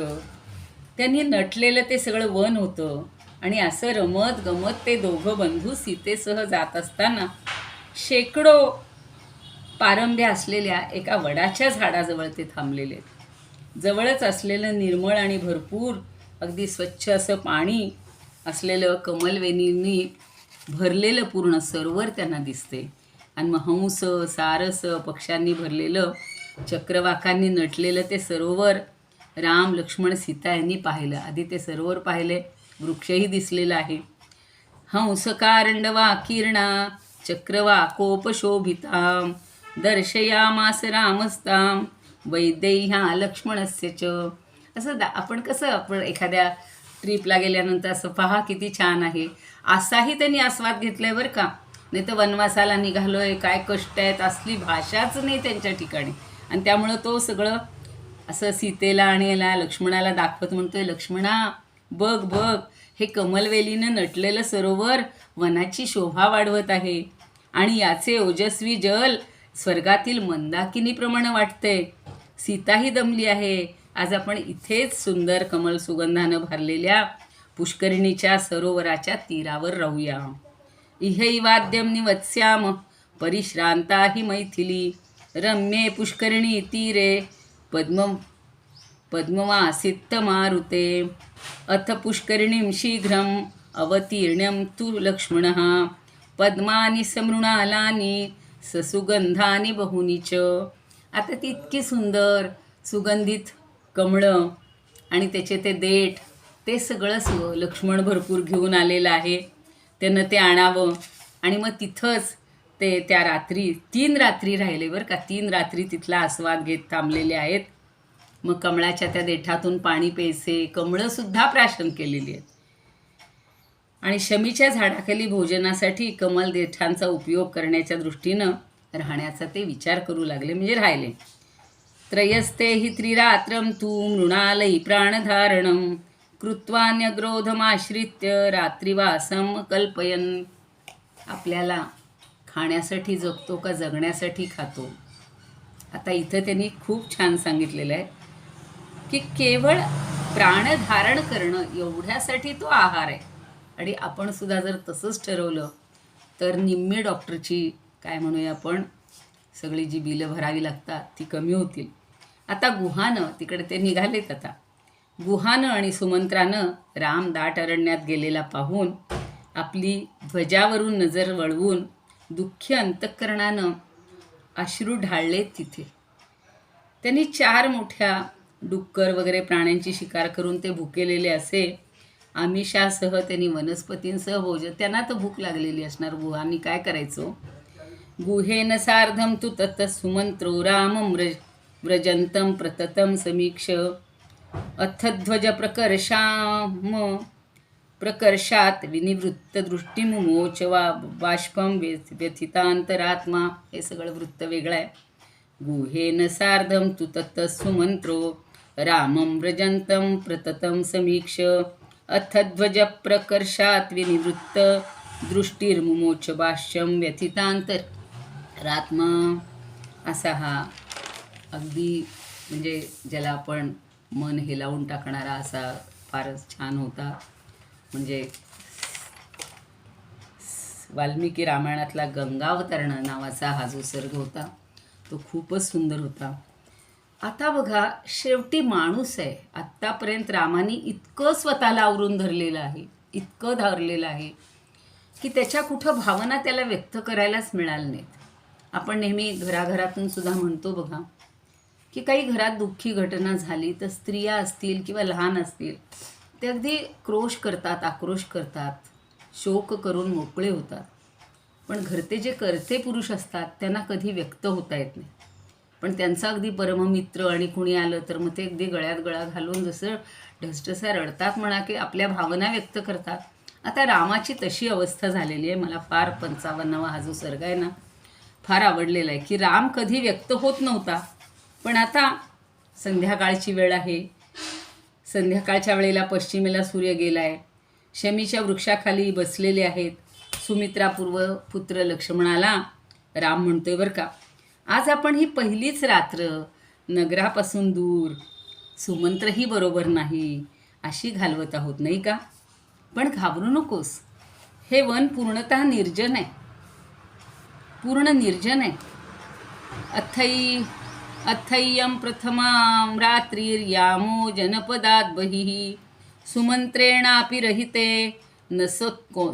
त्यांनी नटलेलं ते सगळं वन होतं. आणि असं रमत गमत ते दोघं बंधू सीतेसह जात असताना शेकडो पारंब्या असलेल्या एका वडाच्या झाडाजवळ ते थांबलेले. जवळच असलेलं निर्मळ आणि भरपूर अगदी स्वच्छ असं पाणी असलेलं कमलवेणींनी भरलेलं पूर्ण सरोवर त्यांना दिसते. आणि मग हंस, सारस, पक्ष्यांनी भरलेलं, चक्रवाकांनी नटलेलं ते सरोवर राम, लक्ष्मण, सीता यांनी पाहिलं. आधी ते सरोवर पाहिले, वृक्षही दिसलेला आहे. हंसकारंडवा किरणा चक्रवाकोपशोभितां दर्शयामास रामस्तां वैदेह्या लक्ष्मणस्य च. असं आपण एखाद्या ट्रिपला गेल्यानंतर असं पहा किती छान आहे, असाही त्यांनी आस्वाद घेतलाय बरं का. नाही तर वनवासाला निघालोय, काय कष्ट आहेत, असली भाषाच नाही त्यांच्या ठिकाणी. आणि त्यामुळं तो सगळं असं सीतेला आणि याला लक्ष्मणाला दाखवत म्हणतोय, लक्ष्मणा बघ बघ, हे कमलवेलीनं नटलेलं सरोवर वनाची शोभा वाढवत आहे आणि याचे ओजस्वी जल स्वर्गातील मंदाकिनीप्रमाणे वाटतंय. सीताही दमली आहे. आज आपण इथेच सुंदर कमल सुगंधानं भरलेल्या पुष्करिणीच्या सरोवराच्या तीरावर राहूया. इहैवाद्यं निवत्स्याम परिश्रांता ही मैथिली रम्ये पुष्करिणी तीरे पद्मवासित्त मारुते अथ पुष्करिणीं शीघ्रम् अवतीर्ण्यं तु लक्ष्मणः पद्मानि समृणालानि ससुगंधानि बहुनी च. आता ती इतकी सुंदर सुगंधित कमळं आणि त्याचे ते देठ, ते सगळं लक्ष्मण भरपूर घेऊन आलेलं आहे. त्यानं ते आणावं. आणि मग तिथंच ते त्या रात्री 3 रात्री राहिले बरं का. 3 रात्री तिथला आस्वाद घेत थांबलेले आहेत. मग कमळाच्या त्या देठातून पाणी प्यायचे, कमळंसुद्धा प्राशन केलेली आहेत. आणि शमीच्या झाडाखाली भोजनासाठी कमल देठांचा उपयोग करण्याच्या दृष्टीनं राहण्याचा ते विचार करू लागले, म्हणजे राहिले. त्रयस्ते हि त्रिरात्रं तू मृणालयी प्राणधारणं कृत्वान्यग्रोधमाश्रित्य रात्रिवासं कल्पयन्. आपल्याला खाण्यासाठी जगतो का जगण्यासाठी खातो? आता इथं त्यांनी खूप छान सांगितलेलं आहे की केवळ प्राणधारण करणं एवढ्यासाठी तो आहार आहे. आणि आपण सुद्धा जर तसंच ठरवलं तर निम्मे डॉक्टरची काय म्हणूया आपण सगळी जी बिलं भरावी लागतात ती कमी होतील. आता गुहानं तिकडे ते निघालेत. आता गुहानं आणि सुमंत्रानं राम दाट अरण्यात गेलेला पाहून आपली ध्वजावरून नजर वळवून दुःखी अंतःकरणानं अश्रू ढाळलेत तिथे. त्यांनी 4 मोठ्या डुक्कर वगैरे प्राण्यांची शिकार करून ते भुकेलेले असे. आमिषासह त्यांनी वनस्पतींसह भोजन, त्यांना तर भूक लागलेली असणार. गुहांनी काय करायचो. गुहेन सार्धं तु ततः सुमंत्रो रामं व्रजन्तं प्रततं समीक्ष अथ ध्वज प्रकर्षाम प्रकर्षात विनिवृत्त दृष्टिमुमोच वा बाष्पम व्यथितांतरात्मा. हे सगळं वृत्त वेगळं आहे. गुहेन सार्धं तु तत्तस्सु मंत्रो रामं व्रजन्तं प्रततं समीक्ष अथ प्रकर्षात विनिवृत्त दृष्टिर्मुमोच भाष्यं व्यथितांतरात्मा. असा हा अगदी म्हणजे ज्याला आपण मन हेलावून टाकणारा असा फारच छान होता. म्हणजे वाल्मिकी रामायणातला गंगावतरण नावाचा हा जो सर्ग होता तो खूपच सुंदर होता. आता बघा, शेवटी माणूस आहे. आत्तापर्यंत रामाने इतकं स्वतःला आवरून धरलेलं आहे, इतकं धरलेलं आहे की त्याच्या कुठं भावना त्याला व्यक्त करायलाच मिळाल्या नाहीत. आपण नेहमी घराघरातून सुद्धा म्हणतो बघा की काही घरात दुःखी घटना झाली तर स्त्रिया असतील किंवा लहान असतील ते अगदी क्रोश करतात, आक्रोश करतात, शोक करून मोकळे होतात. पण घरचे जे करते पुरुष असतात त्यांना कधी व्यक्त होता येत नाही. पण त्यांचा अगदी परममित्र आणि कुणी आलं तर मग ते अगदी गळ्यात गळा घालून जसं ढसढसा रडतात म्हणा की आपल्या भावना व्यक्त करतात. आता रामाची तशी अवस्था झालेली आहे. मला फार 55वा हा जो सर्ग आहे ना फार आवडलेला आहे की राम कधी व्यक्त होत नव्हता, पण आता संध्याकाळची वेळ आहे. संध्याकाळच्या वेळेला पश्चिमेला सूर्य गेला आहे. शमीच्या वृक्षाखाली बसलेले आहेत. सुमित्रापूर्व पुत्र लक्ष्मणाला राम म्हणतोय बरं का, आज आपण ही पहिलीच रात्र नगरापासून दूर, सुमंत्रही बरोबर नाही, अशी घालवत आहोत नाही का. पण घाबरू नकोस, हे वन पूर्णतः निर्जन आहे, पूर्ण निर्जन आहे. अथय्यम प्रथमां रात्रिर्यामो जनपदात बहिः सुमंत्रेणापि रहिते न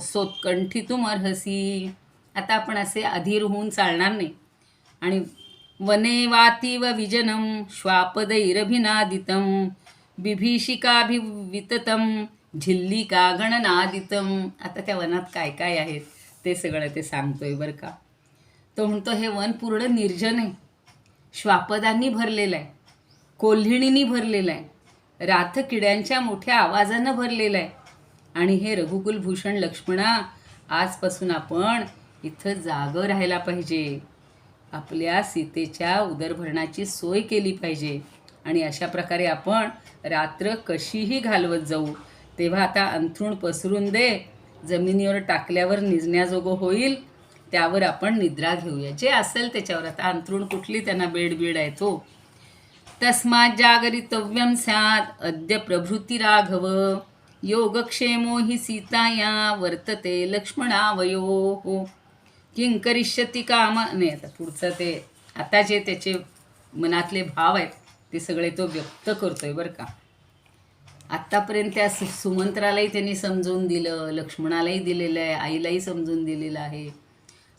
सोत्कंठितुमर्हसि. आता आपण असे अधीर होऊन चालणार नाही. आणि वने वातीव विजनं श्वापदैरभिनादितं बिभीषिकाभिविततं झिल्लिका गणनादितं. आता त्या वनात काय काय आहेत ते सगळं ते सांगतोय बरं का. तो म्हणतो हे वन पूर्ण निर्जन आहे, श्वापदांनी भरलेलं आहे, कोल्हिणींनी भरलेलं आहे, राथकिड्यांच्या मोठ्या आवाजानं भरलेलं आहे. आणि हे रघुकुलभूषण लक्ष्मणा, आजपासून आपण इथं जागं राहायला पाहिजे, आपल्या सीतेच्या उदरभरणाची सोय केली पाहिजे. आणि अशा प्रकारे आपण रात्र कशीही घालवत जाऊ. तेव्हा आता अंथरूण पसरून दे, जमिनीवर टाकल्यावर निजण्याजोगं होईल त्यावर आपण निद्रा घेऊया. जे असेल त्याच्यावर, आता अंथरूण कुठली त्यांना बेड आहे तो. तस्मात् जागरितव्यं स्यात् अद्य प्रभृती राघव योगक्षेमो हि सीताया वर्तते लक्ष्मणावयोः किं करिष्यति काम. नाही, आता पुढचं ते आता जे त्याचे मनातले भाव आहेत ते सगळे तो व्यक्त करतोय बरं का. आत्तापर्यंत त्या सुमंत्रालाही त्यांनी समजून दिलं, लक्ष्मणालाही दिलेलं आहे, आईलाही समजून दिलेलं आहे,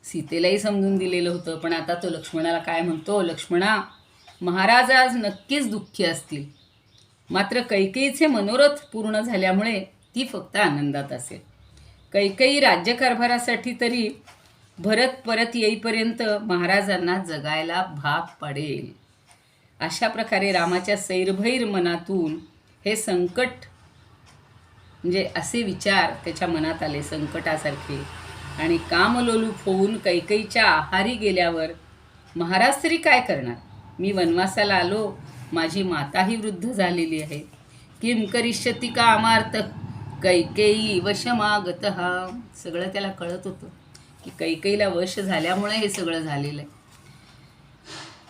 सीतेलाही समजून दिलेलं होतं. पण आता तो लक्ष्मणाला काय म्हणतो, लक्ष्मणा, महाराज आज नक्कीच दुःखी असतील, मात्र कैकेयीचे मनोरथ पूर्ण झाल्यामुळे ती फक्त आनंदात असेल. कैकेयी राज्यकारभारासाठी तरी भरत परत येईपर्यंत महाराजांना जगायला भाग पडेल. अशा प्रकारे रामाच्या सैरभैर मनातून हे संकट म्हणजे असे विचार त्याच्या मनात आले संकटासारखे. आणि कामलोलूप होऊन कैकेयीच्या आहारी गेल्यावर महाराज तरी काय करणार, मी वनवासाला आलो, माझी माताही वृद्ध झालेली आहे, किम करिष्यति कामार्थ कैकेयी वशमागतः. सगळं त्याला कळत होतं की कैकेयीला वश झाल्यामुळे हे सगळं झालेलं आहे.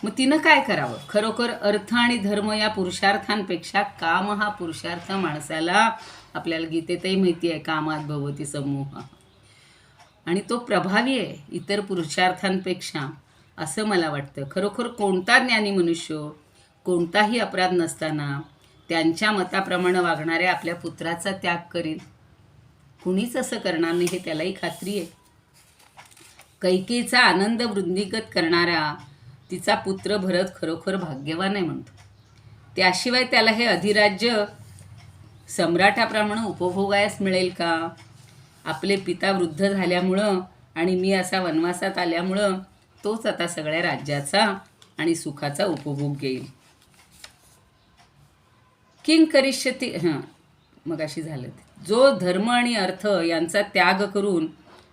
मग तिनं काय करावं. खरोखर अर्थ आणि धर्म या पुरुषार्थांपेक्षा काम हा पुरुषार्थ माणसाला, आपल्याला गीतेतही माहिती आहे, कामात भवती समूह, आणि तो प्रभावी आहे इतर पुरुषार्थांपेक्षा असं मला वाटतं. खरोखर कोणता ज्ञानी मनुष्य कोणताही अपराध नसताना त्यांच्या मताप्रमाणे वागणाऱ्या आपल्या पुत्राचा त्याग करील. कुणीच असं करणार नाही हे त्यालाही खात्री आहे. कैकेयीचा आनंद वृद्धिंगत करणारा तिचा पुत्र भरत खरोखर भाग्यवान आहे म्हणतो. त्याशिवाय त्याला हे अधिराज्य सम्राटाप्रमाणे उपभोगायस मिळेल का. आपले पिता वृद्ध झाल्यामुळं आणि मी असा वनवासात आल्यामुळं तोच आता सगळ्या राज्याचा आणि सुखाचा उपभोग घेईल. किंग करिष्यती, मग अशी झालं ते. जो धर्म आणि अर्थ यांचा त्याग करून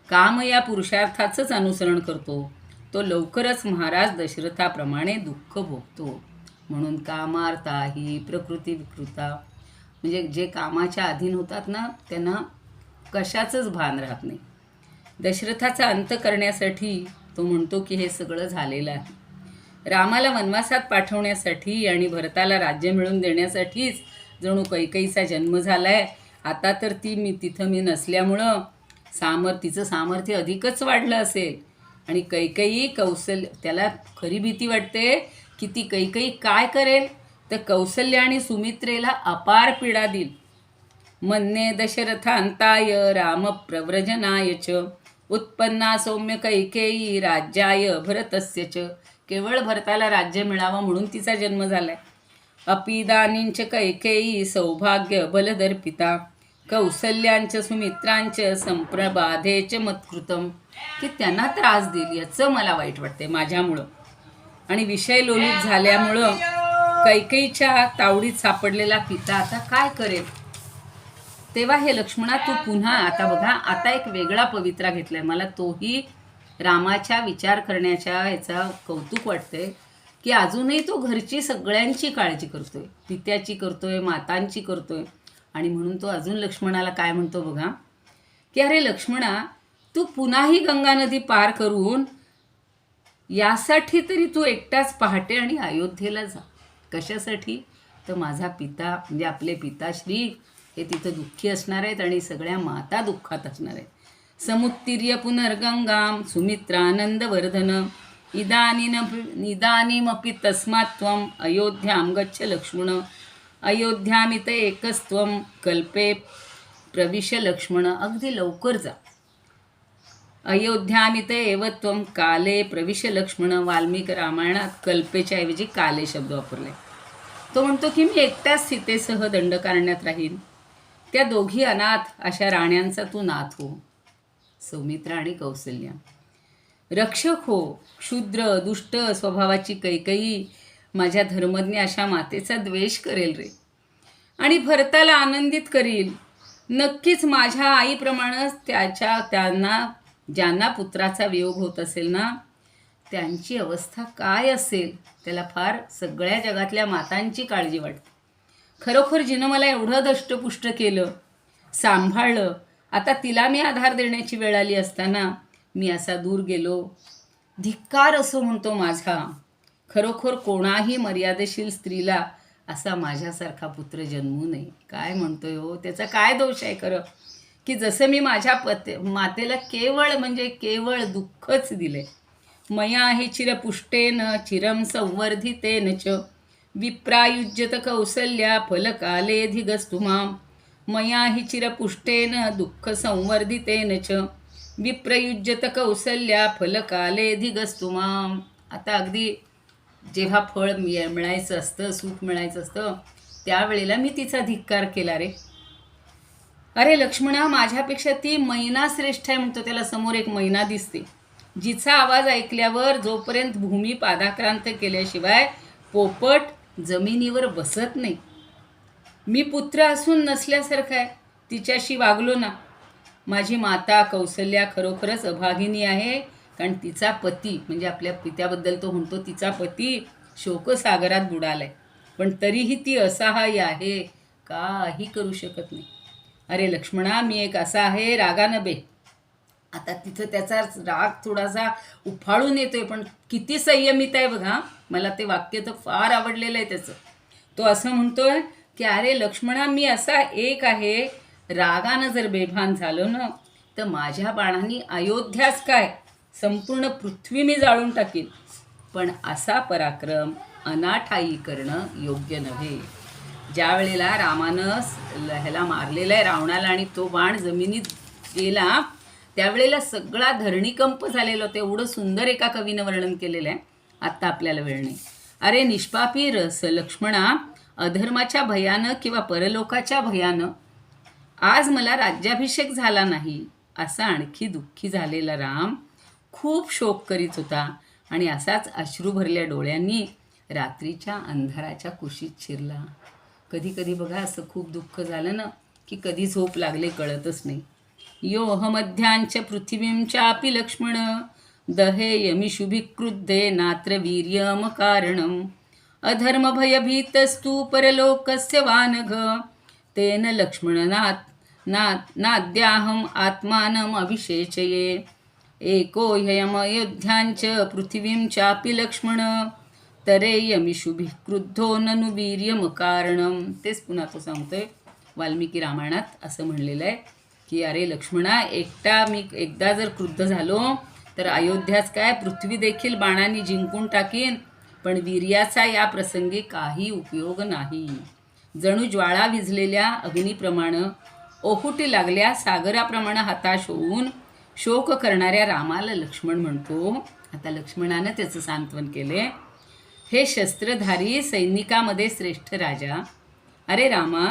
काम या पुरुषार्थाचंच अनुसरण करतो तो लवकरच महाराज दशरथाप्रमाणे दुःख भोगतो. म्हणून कामार्था ही प्रकृती विकृता, म्हणजे जे कामाच्या अधीन होतात ना त्यांना कशाचंच भान राहत नाही. दशरथाचा अंत करण्यासाठी तो म्हणतो की हे सगळं झालेलं आहे. रामाला वनवासात पाठवण्यासाठी आणि भरताला राज्य मिळवून देण्यासाठीच जणू कैकेयीचा जन्म झालाय. आता तर तिथं मी नसल्यामुळं तिचं सामर्थ्य अधिकच वाढलं असेल. आणि कैकेयी त्याला खरी भीती वाटते की ती कैकेयी काय करेल तर कौसल्य आणि सुमित्रेला अपार पीडा देईल. मन्ये दशरथांताय राम प्रव्रजनाय च उत्पन्ना सौम्य कैकेयी राज्याय भरतस्य च. केवळ भरताला राज्य मिळावं म्हणून तिचा जन्म झालाय. अपिदानींच कैकेयी सौभाग्य बलदर्पिता कौसल्यांच सुमित्रांच संप्रबाधेच मत्कृतम, की त्यांना त्रास देईल याचं मला वाईट वाटते माझ्यामुळं. आणि विषय लोलुप झाल्यामुळं कैकेयीच्या तावडीत सापडलेला पिता आता काय करेल. तेव्हा हे लक्ष्मणा तू पुन्हा आता बघा, आता एक वेगळा पवित्रा घेतलाय. मला तोही रामाच्या विचार करण्याच्या ह्याचा कौतुक वाटतंय की अजूनही तो घरची सगळ्यांची काळजी करतोय, पित्याची करतोय, मातांची करतोय. आणि म्हणून तो अजून लक्ष्मणाला काय म्हणतो बघा की अरे लक्ष्मणा, तू पुन्हाही गंगा नदी पार करून यासाठी तरी तू एकटाच पहाटे आणि अयोध्येला जा. कशासाठी तर माझा पिता म्हणजे आपले पिताश्री हे तिथं दुःखी असणार आहेत आणि सगळ्या माता दुःखात असणार आहेत. समुत्तीर्य पुनर्गंगाम सुमित्रानंदवर्धन इदानीमपि तस्मात् त्वम् अयोध्यां गच्छ लक्ष्मण अयोध्यामित एकस्त्वं कल्पे प्रविश लक्ष्मण. अगदी लवकर जा. अयोध्यामित एव त्वं काले प्रविश लक्ष्मण. वाल्मिक रामायणात कल्पेच्या ऐवजी काले शब्द वापरले. तो म्हणतो की मी एकट्याच सीतेसह दंडकारण्यात राहीन. त्या दोघी अनाथ अशा राण्यांचा तू नाथ हो. सौमित्र आणि कौसल्या रक्षक हो. क्षुद्र दुष्ट स्वभावाची कैकेयी माझ्या धर्मज्ञ अशा मातेचा द्वेष करेल रे, आणि भरताला आनंदित करील. नक्कीच माझ्या आईप्रमाणेच ज्यांना पुत्राचा वियोग होत असेल ना त्यांची अवस्था काय असेल. त्याला फार सगळ्या जगातल्या मातांची काळजी वाटते. खरोखर जिनं मला एवढं दष्टपुष्ट केलं, सांभाळलं, आता तिला मी आधार देण्याची वेळ आली असताना मी असा दूर गेलो. धिक्कार असो म्हणतो माझा. खरोखर कोणाही मर्यादेशील स्त्रीला असा माझ्यासारखा पुत्र जन्मू नये. काय म्हणतोय हो, त्याचा काय दोष आहे खरं की जसं मी माझ्या मातेला केवळ दुःखच दिले. मया हि चिरपुष्टेन चिरम संवर्धितेन च विप्रायुज्यत कौसल्या फलकालेधिगस्तुमाम. मया हि चिरपुष्टेन दुःख संवर्धितेन च विप्रयुज्यत कौसल्या फलकालेधिगस्तुमाम. आता अगदी जेव्हा फळ मिळायचं असतं, सुख मिळायचं असतं, त्यावेळेला मी तिचा धिक्कार केला रे. अरे लक्ष्मणा, माझ्यापेक्षा ती मैना श्रेष्ठ आहे म्हणतो. त्याला समोर एक मैना दिसते जिचा आवाज ऐकल्यावर जोपर्यंत भूमी पादाक्रांत केल्याशिवाय पोपट जमिनीवर बसत नाही. मी पुत्र असून नसल्यासारखं आहे तिच्याशी वागलो ना. माझी माता कौसल्या खरोखरच अभागिनी आहे, कारण तिचा पती म्हणजे आपल्या पित्याबद्दल तो म्हणतो तिचा पती शोकसागरात बुडालाय, पण तरीही ती असहाय्य आहे, काही करू शकत नाही. अरे लक्ष्मणा, मी एक असा आहे रागानं बे. आता तिथं त्याचा राग थोडासा उफाळून येतोय, पण किती संयमित आहे बघा. मला ते वाक्य तर फार आवडलेलं आहे त्याचं. तो असं म्हणतोय की अरे लक्ष्मणा, मी असा एक आहे, रागानं जर बेभान झालो ना तर माझ्या बाणांनी अयोध्याच काय संपूर्ण पृथ्वी मी जाळून टाकीन. पण असा पराक्रम अनाठायी करणं योग्य नव्हे. ज्या वेळेला रामानं ह्याला मारलेला आहे रावणाला आणि तो बाण जमिनीत गेला त्यावेळेला सगळा धरणीकंप झालेला होता. एवढं सुंदर एका कवीनं वर्णन केलेलं आहे, आत्ता आपल्याला वेळ नाही. अरे निष्पापी रस लक्ष्मणा, अधर्माच्या भयानं किंवा परलोकाच्या भयानं आज मला राज्याभिषेक झाला नाही असा आणखी दुःखी झालेला राम खूप शोक करीत होता आणि असाच अश्रू भरल्या डोळ्यांनी रात्रीच्या अंधाराच्या कुशीत शिरला. कधी कधी बघा असं खूप दुःख झालं ना की कधी झोप लागले कळतच नाही. योऽहमध्यांच पृथिवीं चापि लक्ष्मण दहेयमिषुभिक्रुद्धे नात्र वीर्यम कारणम् अधर्मभयभीतस्तु परलोकस्य वानघ तेन लक्ष्मणनाद्याहम् आत्मानम् अभिषेचये एको ह्ययमयोध्याञ्च पृथिवीं चापि लक्ष्मण तरेयमिषुभिः क्रुद्धो ननु वीर्यम कारणम. तेच पुन्हा तो सांगतोय वाल्मिकी रामायणात असं म्हणलेलं आहे की अरे लक्ष्मणा, एकदा जर क्रुद्ध झालो तर अयोध्याच काय पृथ्वी देखील बाणांनी जिंकून टाकीन, पण वीर्याचा या प्रसंगी काही उपयोग नाही. जणू ज्वाळा विझलेल्या अग्नीप्रमाणे ओहुटी लागल्या सागराप्रमाणे हताश होऊन शोक करणाऱ्या रामाला लक्ष्मण म्हणतो. आता लक्ष्मणानं त्याचं सांत्वन केले. हे शस्त्रधारी सैनिकामध्ये श्रेष्ठ राजा, अरे रामा,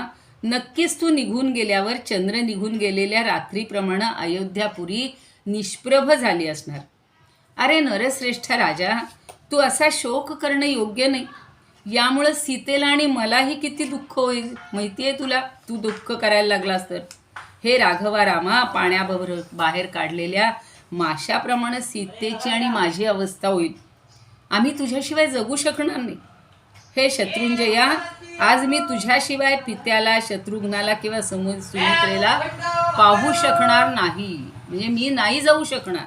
नक्कीच तू निघून गेल्यावर चंद्र निघून गेलेल्या रात्रीप्रमाणे अयोध्यापुरी निष्प्रभ झाली असणार. अरे नरश्रेष्ठ राजा, तू असा शोक करणं योग्य नाही. यामुळं सीतेला आणि मलाही किती दुःख होईल माहिती आहे तुला, तू दुःख करायला लागलास तर. हे राघवा रामा, बाहेर काढलेल्या माशाप्रमाणे सीतेची आणि माझी अवस्था होईल. आम्ही तुझ्याशिवाय जगू शकणार नाही. हे शत्रुंजया, आज मी तुझ्याशिवाय पित्याला, शत्रुघ्नाला किंवा सुमित्रेला पाहू शकणार नाही. म्हणजे मी नाही जाऊ शकणार.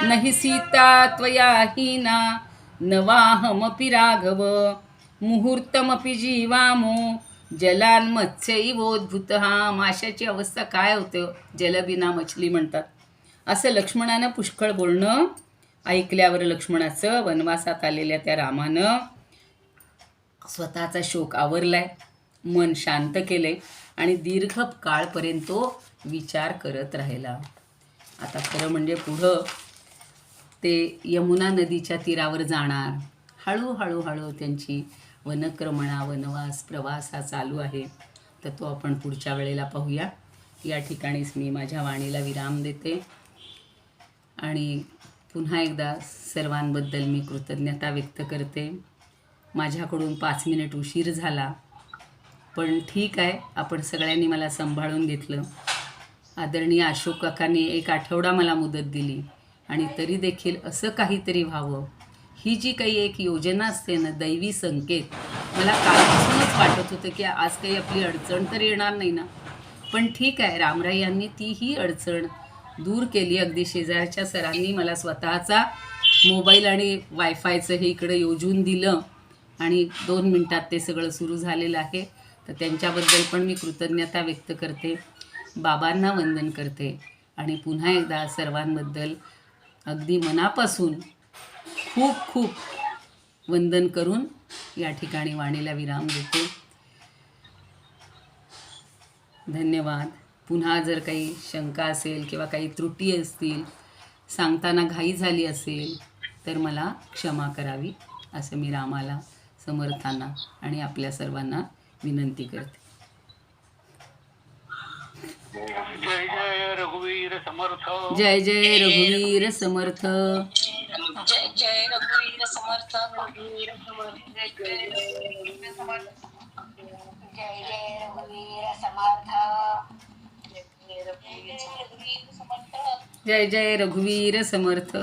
नहि सीता त्वया हीना नवाहमपि राघव मुहूर्तमपि जीवामो जलान मत्स्यैवोद्भूत. माशाची अवस्था काय होते, जलबिना मछली म्हणतात. असं लक्ष्मणानं पुष्कळ बोलणं ऐकल्यावर लक्ष्मणाचं वनवासात आलेल्या त्या रामानं स्वतःचा शोक आवरलाय, मन शांत केले आणि दीर्घ काळपर्यंत तो विचार करत राहिला. आता खरं म्हणजे पुढं ते यमुना नदीच्या तीरावर जाणार. हळूहळू त्यांची वनक्रमणा, वनवास, प्रवास हा चालू आहे. तर तो आपण पुढच्या वेळेला पाहूया. या ठिकाणीच मी माझ्या वाणीला विराम देते आणि पुन्हा एकदा सर्वांबद्दल मी कृतज्ञता व्यक्त करते. माझ्याकडून 5 मिनिट उशीर झाला, पण ठीक आहे, आपण सगळ्यांनी मला सांभाळून घेतलं. आदरणीय अशोक काकांनी 1 आठवडा मला मुदत दिली आणि तरी देखील असं काहीतरी व्हावं, ही जी काही एक योजना असते ना, दैवी संकेत, मला कालपासूनच वाटत होतं की आज काही आपली अडचण तर येणार नाही ना. पण ठीक आहे, रामराय यांनी तीही अडचण दूर केली. अगदी शेजारच्या सरांनी मला स्वतःचा मोबाईल आणि वायफायचं हे इकडे योजून दिलं आणि 2 मिनटात ते सगळं सुरू झालेलं आहे. तर त्यांच्याबद्दल पण मी कृतज्ञता व्यक्त करते, बाबांना वंदन करते आणि पुन्हा एकदा सर्वांबद्दल अगदी मनापासून खूप खूप वंदन करून या ठिकाणी वाणीला विराम देते. धन्यवाद. पुन्हा जर काही शंका असेल किंवा काही त्रुटी असतील, सांगताना घाई झाली असेल तर मला क्षमा करावी, असं मी रामाला, समर्थांना आणि आपल्या सर्वांना विनंती करते. जय जय रघुवीर समर्थ. जय जय रघुवीर समर्थ. जय जय रघुवीर समर्थ. रघुवीर समर्थ. जय जय रघुवीर समर्थ. जय जय रघुवीर समर्थ. जय जय रघुवीर समर्थ.